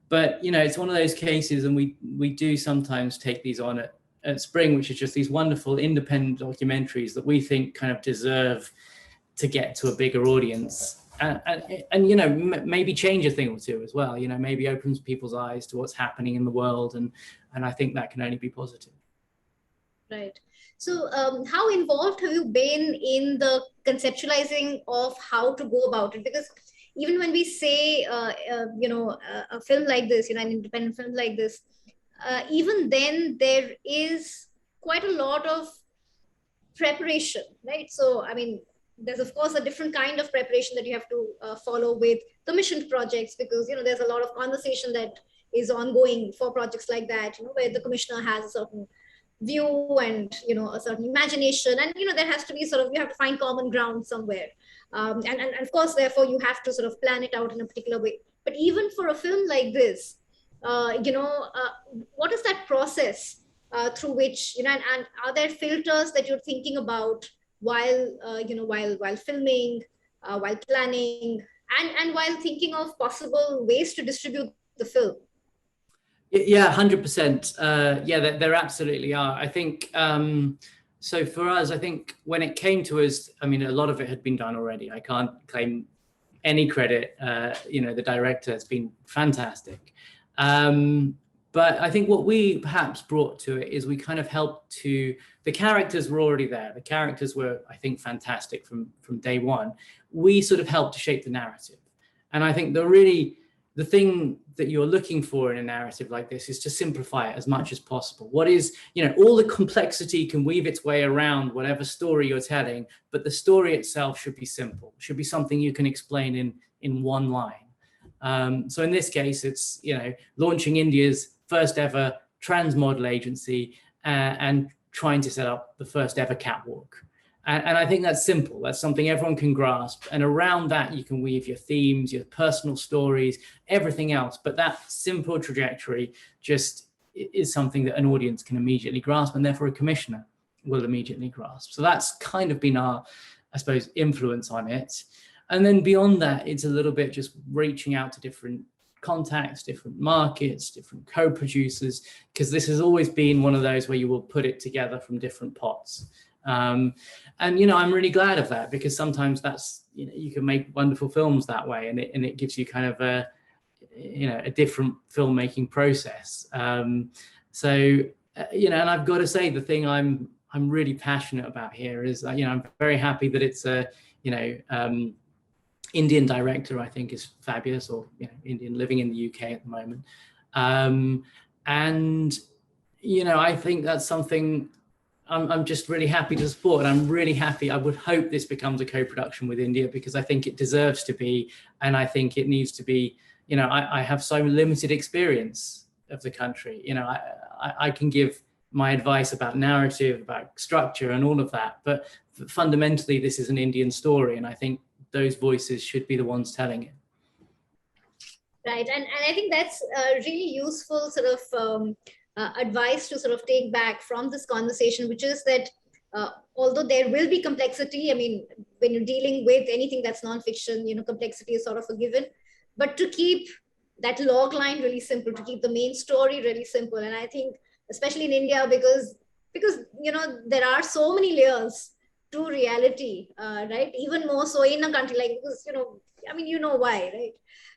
Speaker 2: But, you know, it's one of those cases, and we do sometimes take these on at Spring, which is just these wonderful independent documentaries that we think kind of deserve to get to a bigger audience. And you know, maybe change a thing or two as well. You know, maybe opens people's eyes to what's happening in the world. And I think that can only be positive. Right.
Speaker 1: So how involved have you been in the conceptualizing of how to go about it? Because even when we say, you know, a film like this, you know, an independent film like this, even then there is quite a lot of preparation, right? So, I mean, there's of course a different kind of preparation that you have to follow with commissioned projects, because, you know, there's a lot of conversation that is ongoing for projects like that, you know, where the commissioner has a certain view and, you know, a certain imagination, and, you know, there has to be sort of, you have to find common ground somewhere. And of course, therefore, you have to sort of plan it out in a particular way. But even for a film like this, you know, what is that process through which, you know, and are there filters that you're thinking about while, you know, while filming, while planning, and while thinking of possible ways to distribute the film?
Speaker 2: Yeah, 100%. Yeah, there absolutely are. I think, so for us, I think when it came to us, I mean, a lot of it had been done already. I can't claim any credit. You know, the director has been fantastic. But I think what we perhaps brought to it is we kind of helped to, the characters were already there. The characters were, I think, fantastic from day one. We sort of helped to shape the narrative. And I think the thing that you're looking for in a narrative like this is to simplify it as much as possible. What is, you know, all the complexity can weave its way around whatever story you're telling, but the story itself should be simple, should be something you can explain in one line. So in this case, it's, you know, launching India's first ever trans model agency and trying to set up the first ever catwalk. And I think that's simple. That's something everyone can grasp. And around that, you can weave your themes, your personal stories, everything else. But that simple trajectory just is something that an audience can immediately grasp, and therefore a commissioner will immediately grasp. So that's kind of been our, I suppose, influence on it. And then beyond that, it's a little bit just reaching out to different contacts, different markets, different co-producers, because this has always been one of those where you will put it together from different pots. And, you know, I'm really glad of that, because sometimes that's, you know, you can make wonderful films that way, and it gives you kind of a, you know, a different filmmaking process. So, you know, and I've got to say, the thing I'm really passionate about here is, you know, I'm very happy that it's a, you know, Indian director, I think, is fabulous, or, you know, Indian living in the UK at the moment. And I think that's something I'm just really happy to support. And I'm really happy. I would hope this becomes a co-production with India, because I think it deserves to be. And I think it needs to be, I have so limited experience of the country. I can give my advice about narrative, about structure and all of that. But fundamentally, this is an Indian story. And I think those voices should be the ones telling it.
Speaker 1: Right. And I think that's a really useful sort of advice to sort of take back from this conversation, which is that although there will be complexity, I mean, when you're dealing with anything that's nonfiction, complexity is sort of a given, but to keep that log line really simple, to keep the main story really simple. And I think, especially in India, because there are so many layers to reality, right? Even more so in a country like, because, why, right?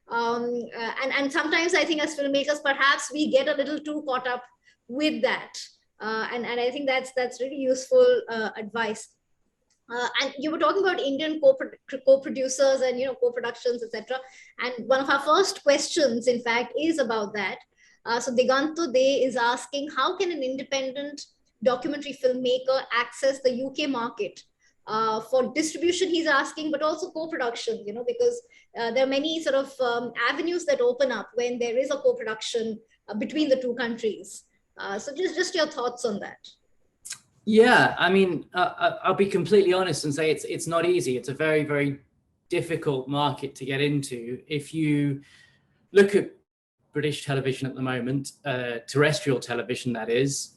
Speaker 1: And sometimes I think as filmmakers, perhaps we get a little too caught up with that. And I think that's really useful advice. And you were talking about Indian co-producers and co-productions, etc. And one of our first questions, in fact, is about that. So Diganto De is asking, how can an independent documentary filmmaker access the UK market? For distribution, he's asking, but also co-production, because there are many sort of avenues that open up when there is a co-production between the two countries. So just your thoughts on that.
Speaker 2: Yeah, I mean, I'll be completely honest and say it's not easy. It's a very, very difficult market to get into. If you look at British television at the moment, terrestrial television, that is,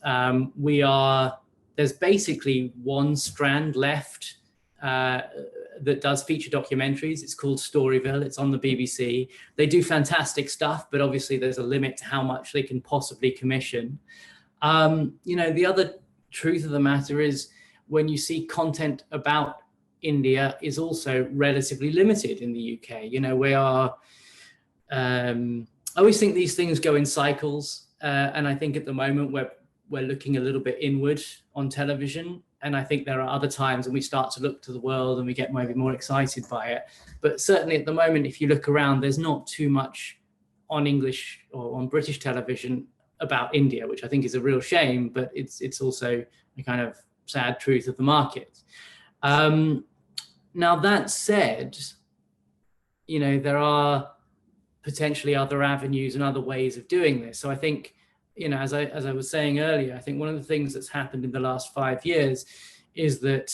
Speaker 2: there's basically one strand left that does feature documentaries. It's called Storyville. It's on the BBC. They do fantastic stuff, but obviously there's a limit to how much they can possibly commission. The other truth of the matter is, when you see content about India is also relatively limited in the UK. We are, I always think these things go in cycles. And I think at the moment we're looking a little bit inward on television. And I think there are other times when we start to look to the world and we get maybe more excited by it. But certainly at the moment, if you look around, there's not too much on English or on British television about India, which I think is a real shame, but it's also a kind of sad truth of the market. Now, that said, there are potentially other avenues and other ways of doing this. So I think, as I was saying earlier, I think one of the things that's happened in the last 5 years is that,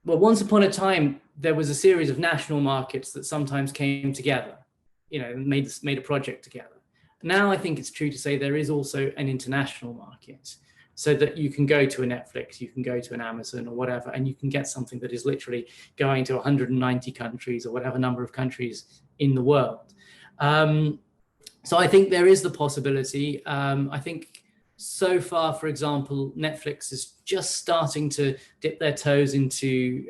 Speaker 2: well, once upon a time, there was a series of national markets that sometimes came together, made a project together. Now I think it's true to say there is also an international market, so that you can go to a Netflix, you can go to an Amazon or whatever, and you can get something that is literally going to 190 countries or whatever number of countries in the world. So I think there is the possibility. I think so far, for example, Netflix is just starting to dip their toes into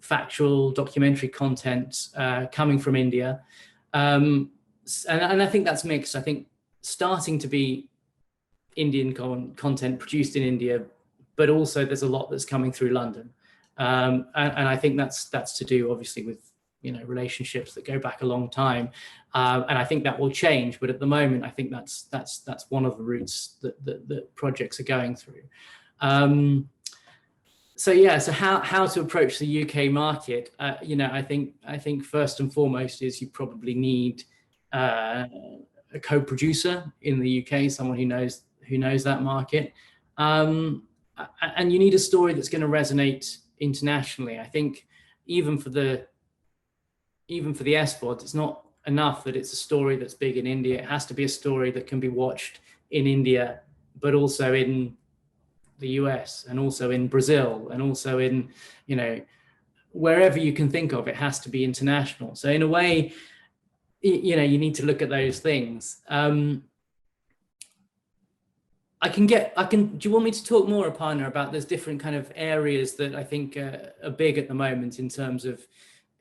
Speaker 2: factual documentary content coming from India. And I think that's mixed. I think starting to be Indian content produced in India, but also there's a lot that's coming through London. And I think that's to do obviously with relationships that go back a long time, and I think that will change. But at the moment, I think that's one of the routes that projects are going through. So how to approach the UK market? I think first and foremost is you probably need a co-producer in the UK, someone who knows that market, and you need a story that's going to resonate internationally. I think even for the SVOD, it's not enough that it's a story that's big in India. It has to be a story that can be watched in India, but also in the US and also in Brazil and also in, wherever you can think of. It has to be international. So in a way, you need to look at those things. Do you want me to talk more, Aparna, about those different kind of areas that I think are big at the moment in terms of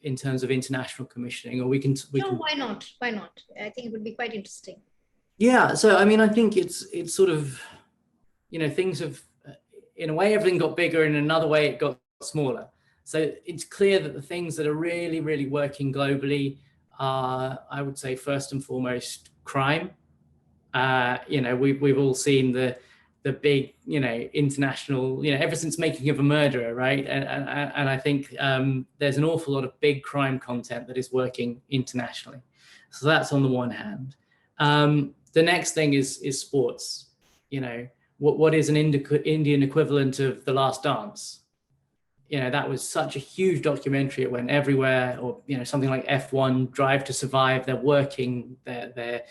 Speaker 2: international commissioning, or we can
Speaker 1: why not I think it would be quite interesting.
Speaker 2: Yeah, so I mean, I think it's sort of, things have, in a way, everything got bigger, and in another way it got smaller. So it's clear that the things that are really, really working globally are, I would say, first and foremost, crime. We've all seen the big, international, ever since Making of a Murderer, right? And I think there's an awful lot of big crime content that is working internationally. So that's on the one hand. The next thing is sports. What is an Indian equivalent of The Last Dance? That was such a huge documentary. It went everywhere. Or something like F1, Drive to Survive. They're working. They're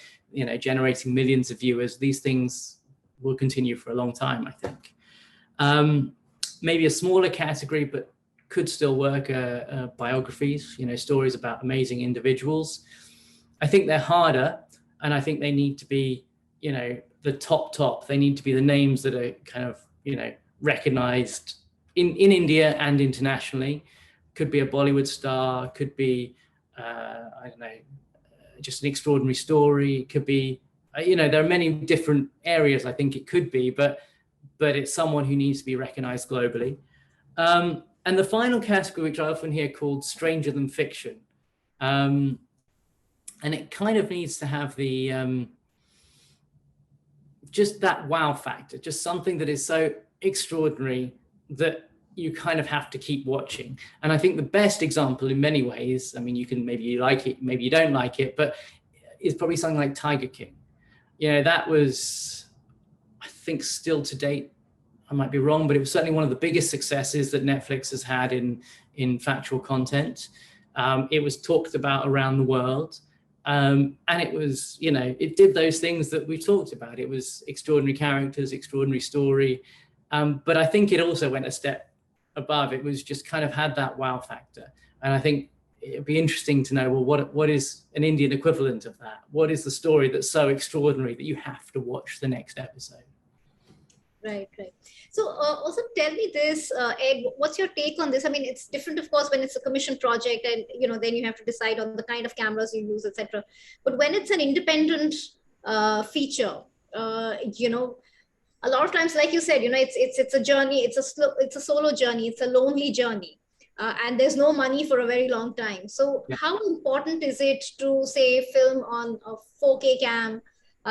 Speaker 2: generating millions of viewers. These things will continue for a long time, I think. Maybe a smaller category, but could still work. Biographies. Stories about amazing individuals. I think they're harder, and I think they need to be, the top. They need to be the names that are kind of, recognized in India and internationally. Could be a Bollywood star, could be, I don't know, just an extraordinary story. It could be, there are many different areas I think it could be, but it's someone who needs to be recognized globally. And the final category, which I often hear called stranger than fiction. And it kind of needs to have the, just that wow factor, just something that is so extraordinary that you kind of have to keep watching. And I think the best example in many ways, maybe you like it, maybe you don't like it, but is probably something like Tiger King. That was, I think still to date, I might be wrong, but it was certainly one of the biggest successes that Netflix has had in factual content. It was talked about around the world. And it was, it did those things that we talked about. It was extraordinary characters, extraordinary story. But I think it also went a step above. It was just kind of had that wow factor. And I think it'd be interesting to know, well, what is an Indian equivalent of that? What is the story that's so extraordinary that you have to watch the next episode?
Speaker 1: Right. So also tell me this, Ed, what's your take on this? It's different, of course, when it's a commission project and, then you have to decide on the kind of cameras you use, etc. But when it's an independent feature, a lot of times, like you said, it's a journey, it's a solo journey, it's a lonely journey. And there's no money for a very long time. So how important is it to, say, film on a 4K cam?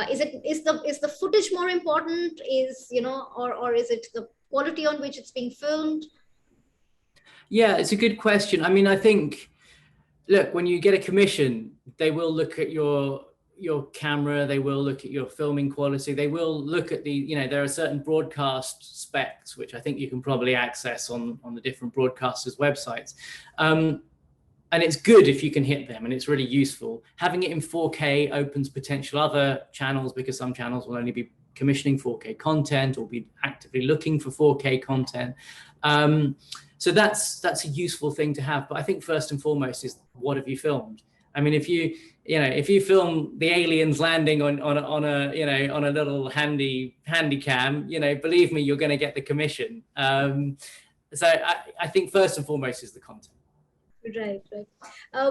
Speaker 1: Is the footage more important? Or is it the quality on which it's being filmed?
Speaker 2: Yeah, it's a good question. I think, look, when you get a commission, they will look at your camera, they will look at your filming quality, they will look at the, there are certain broadcast specs, which I think you can probably access on the different broadcasters' websites. And it's good if you can hit them, and it's really useful. Having it in 4K opens potential other channels, because some channels will only be commissioning 4K content or be actively looking for 4K content. So that's a useful thing to have. But I think first and foremost is, what have you filmed? If you film the aliens landing on a little handy cam, believe me, you're going to get the commission. So I think first and foremost is the content.
Speaker 1: Right.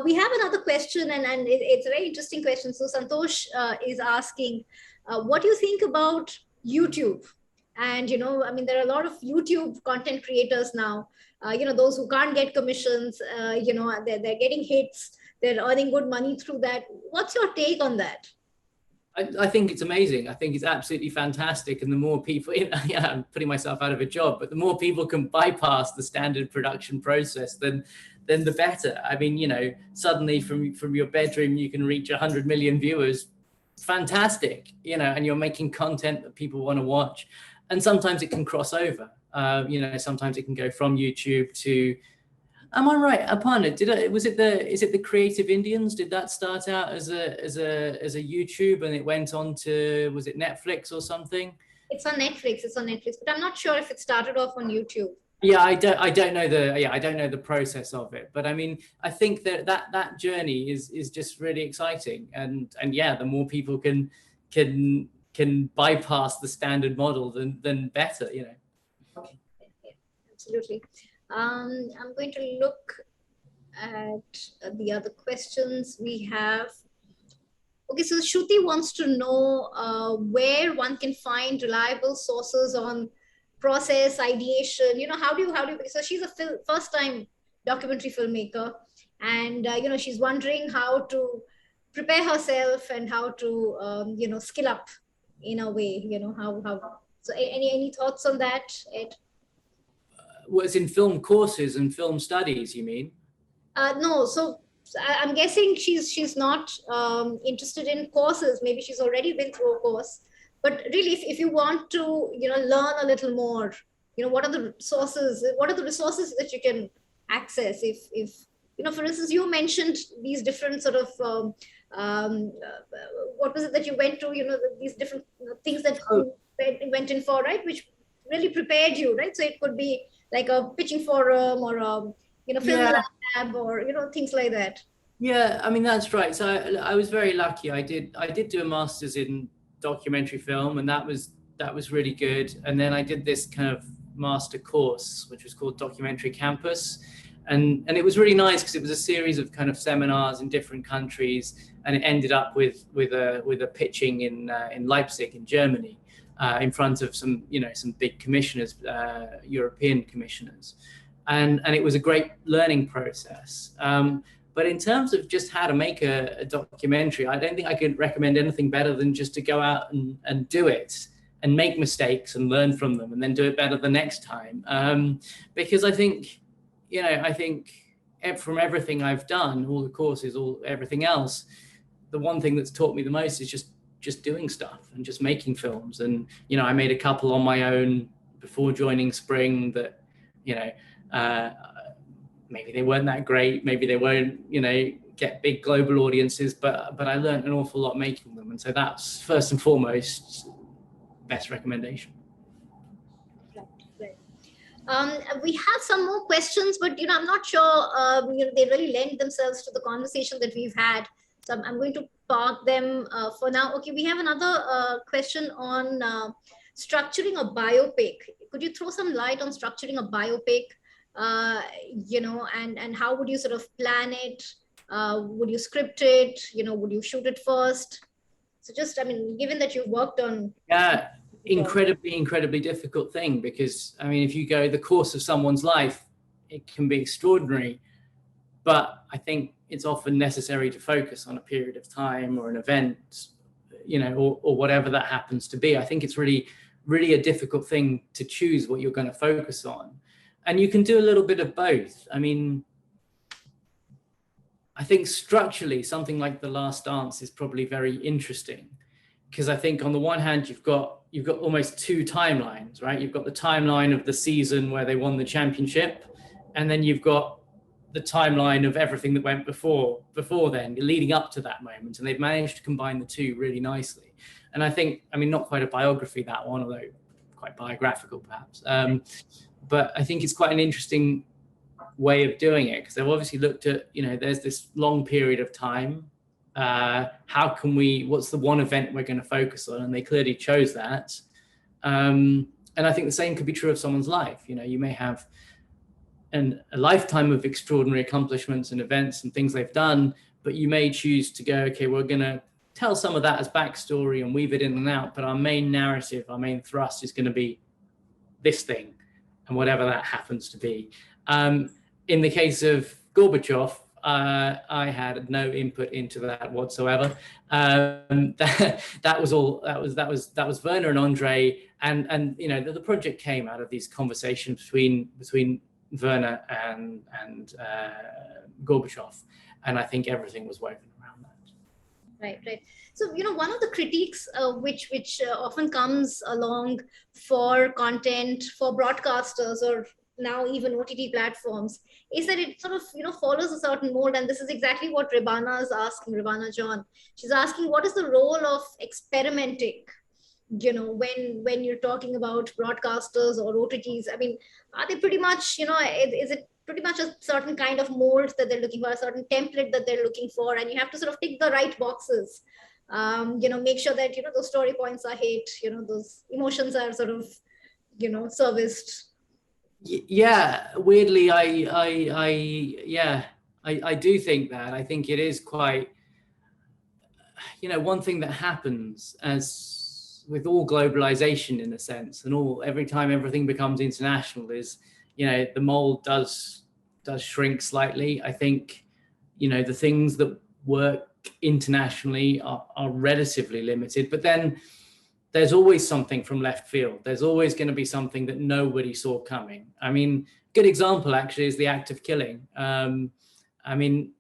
Speaker 1: We have another question, and it's a very interesting question. So Santosh is asking, what do you think about YouTube? And, there are a lot of YouTube content creators now, those who can't get commissions, they're getting hits, they're earning good money through that. What's your take on that?
Speaker 2: I think it's amazing. I think it's absolutely fantastic. And the more people, I'm putting myself out of a job, but the more people can bypass the standard production process, then the better. Suddenly from your bedroom, you can reach 100 million viewers. Fantastic, and you're making content that people want to watch. And sometimes it can cross over. Sometimes it can go from YouTube to, am I right, Aparna? Is it the Creative Indians? Did that start out as a YouTube, and it went on to, was it Netflix or something?
Speaker 1: It's on Netflix, but I'm not sure if it started off on YouTube.
Speaker 2: Yeah, I don't know the process of it, but I think that journey is just really exciting, and the more people can bypass the standard model, then better,
Speaker 1: Okay. Yeah, absolutely. I'm going to look at the other questions we have. Okay, so Shruti wants to know where one can find reliable sources on process, ideation, how do you, so she's a first-time documentary filmmaker, and, she's wondering how to prepare herself and how to, skill up in a way, how. So any thoughts on that, Ed?
Speaker 2: Was in film courses and film studies, you mean?
Speaker 1: No, so I'm guessing she's not interested in courses. Maybe she's already been through a course. But really, if you want to, learn a little more, what are the resources? What are the resources that you can access? If for instance, you mentioned these different sort of what was it that you went to? These different things that you went in for, right? Which really prepared you, right? So it could be like a pitching forum or a film lab or things like that.
Speaker 2: Yeah, I mean that's right. So I was very lucky. I did do a master's in documentary film, and that was really good. And then I did this kind of master course, which was called Documentary Campus, and it was really nice because it was a series of kind of seminars in different countries, and it ended up with a pitching in Leipzig in Germany, in front of some big commissioners, European commissioners, and it was a great learning process. But in terms of just how to make a documentary, I don't think I could recommend anything better than just to go out and do it and make mistakes and learn from them and then do it better the next time. Because I think from everything I've done, all the courses, everything else, the one thing that's taught me the most is just doing stuff and just making films. And, I made a couple on my own before joining Spring that, maybe they weren't that great. Maybe they won't, get big global audiences, but I learned an awful lot making them. And so that's first and foremost, best recommendation.
Speaker 1: We have some more questions, but I'm not sure they really lend themselves to the conversation that we've had. So I'm going to park them for now. Okay, we have another question on structuring a biopic. Could you throw some light on structuring a biopic? And how would you sort of plan it? Would you script it? Would you shoot it first? So just, given that you've worked on...
Speaker 2: Yeah, incredibly difficult thing, because, if you go the course of someone's life, it can be extraordinary, but I think it's often necessary to focus on a period of time or an event, or whatever that happens to be. I think it's really, really a difficult thing to choose what you're going to focus on. And you can do a little bit of both. I think structurally, something like The Last Dance is probably very interesting, because I think on the one hand, you've got almost two timelines, right? You've got the timeline of the season where they won the championship, and then you've got the timeline of everything that went before then, leading up to that moment. And they've managed to combine the two really nicely. And I think, not quite a biography, that one, although quite biographical perhaps. But I think it's quite an interesting way of doing it, because they've obviously looked at, there's this long period of time. What's the one event we're going to focus on? And they clearly chose that. And I think the same could be true of someone's life. You may have a lifetime of extraordinary accomplishments and events and things they've done, but you may choose to go, okay, we're going to tell some of that as backstory and weave it in and out, but our main narrative, our main thrust is going to be this thing, and whatever that happens to be. In the case of Gorbachev, I had no input into that whatsoever. That was Werner and Andre, and the project came out of these conversations between Werner and Gorbachev, and I think everything was woven around that.
Speaker 1: Right. So, one of the critiques which often comes along for content, for broadcasters, or now even OTT platforms, is that it sort of, follows a certain mold. And this is exactly what Rebana is asking, Rebana John. She's asking, what is the role of experimenting, when you're talking about broadcasters or OTTs? Are they pretty much, is it pretty much a certain kind of mold that they're looking for, a certain template that they're looking for, and you have to sort of tick the right boxes, make sure that, those story points are hit, those emotions are sort of, serviced.
Speaker 2: Yeah, weirdly, I do think that. I think it is quite, one thing that happens as with all globalization in a sense, and every time everything becomes international is, the mold does shrink slightly. I think, the things that work internationally are relatively limited, but then there's always something from left field. There's always going to be something that nobody saw coming. I mean, good example actually is The Act of Killing. I mean,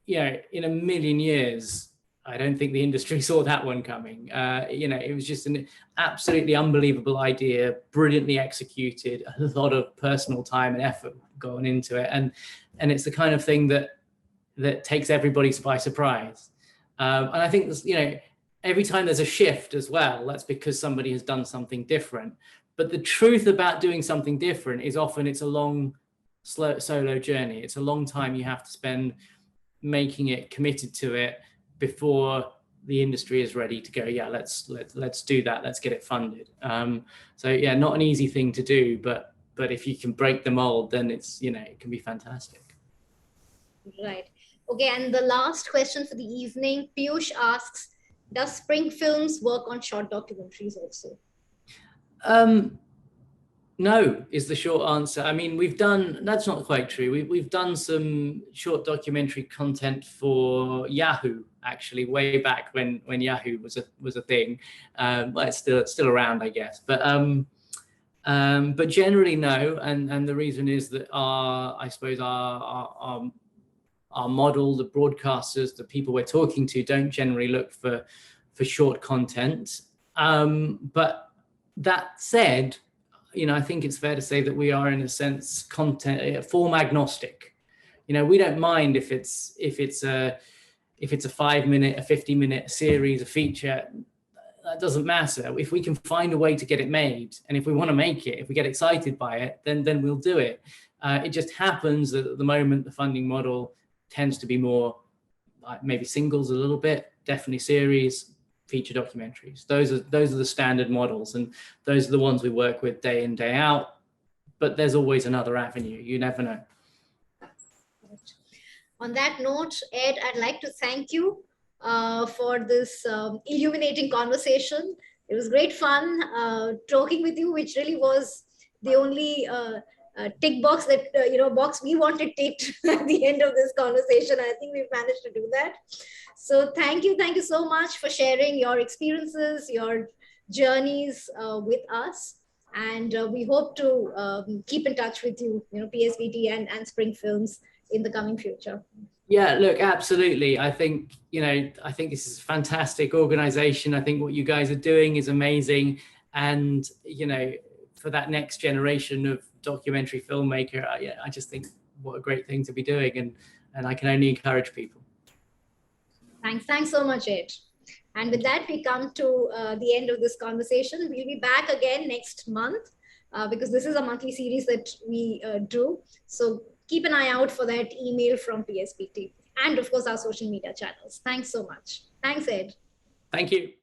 Speaker 2: in a million years, I don't think the industry saw that one coming. It was just an absolutely unbelievable idea, brilliantly executed, a lot of personal time and effort going into it. And it's the kind of thing that takes everybody by surprise. And I think, every time there's a shift as well, that's because somebody has done something different. But the truth about doing something different is often it's a long, slow solo journey. It's a long time you have to spend making it, committed to it, before the industry is ready to go, let's do that, let's get it funded. Not an easy thing to do, but if you can break the mold, then it's, it can be fantastic.
Speaker 1: Right. Okay, and the last question for the evening, Piyush asks, does Spring Films work on short documentaries also?
Speaker 2: No, is the short answer. I mean, that's not quite true. We've done some short documentary content for Yahoo, actually, way back when Yahoo was a thing. It's still around, I guess. But generally, no. And the reason is that our model, the broadcasters, the people we're talking to, don't generally look for short content. But that said, I think it's fair to say that we are, in a sense, form agnostic. We don't mind if it's a 5-minute, a 50-minute series, a feature. That doesn't matter. If we can find a way to get it made, and if we want to make it, if we get excited by it, then we'll do it. It just happens that at the moment the funding model tends to be more like maybe singles a little bit, definitely series, feature documentaries. Those are the standard models, and those are the ones we work with day in, day out. But there's always another avenue. You never know.
Speaker 1: On that note, Ed, I'd like to thank you for this illuminating conversation. It was great fun talking with you, which really was the only tick box that box we wanted ticked at the end of this conversation. I think we've managed to do that. So thank you so much for sharing your experiences, your journeys with us, and we hope to keep in touch with you, PSBT and Spring Films in the coming future.
Speaker 2: Yeah, look, absolutely. I think this is a fantastic organization. I think what you guys are doing is amazing, and for that next generation of documentary filmmaker, I just think what a great thing to be doing, and I can only encourage people.
Speaker 1: Thanks so much, Ed. And with that, we come to the end of this conversation. We'll be back again next month because this is a monthly series that we do. So keep an eye out for that email from PSBT and, of course, our social media channels. Thanks so much. Thanks, Ed.
Speaker 2: Thank you.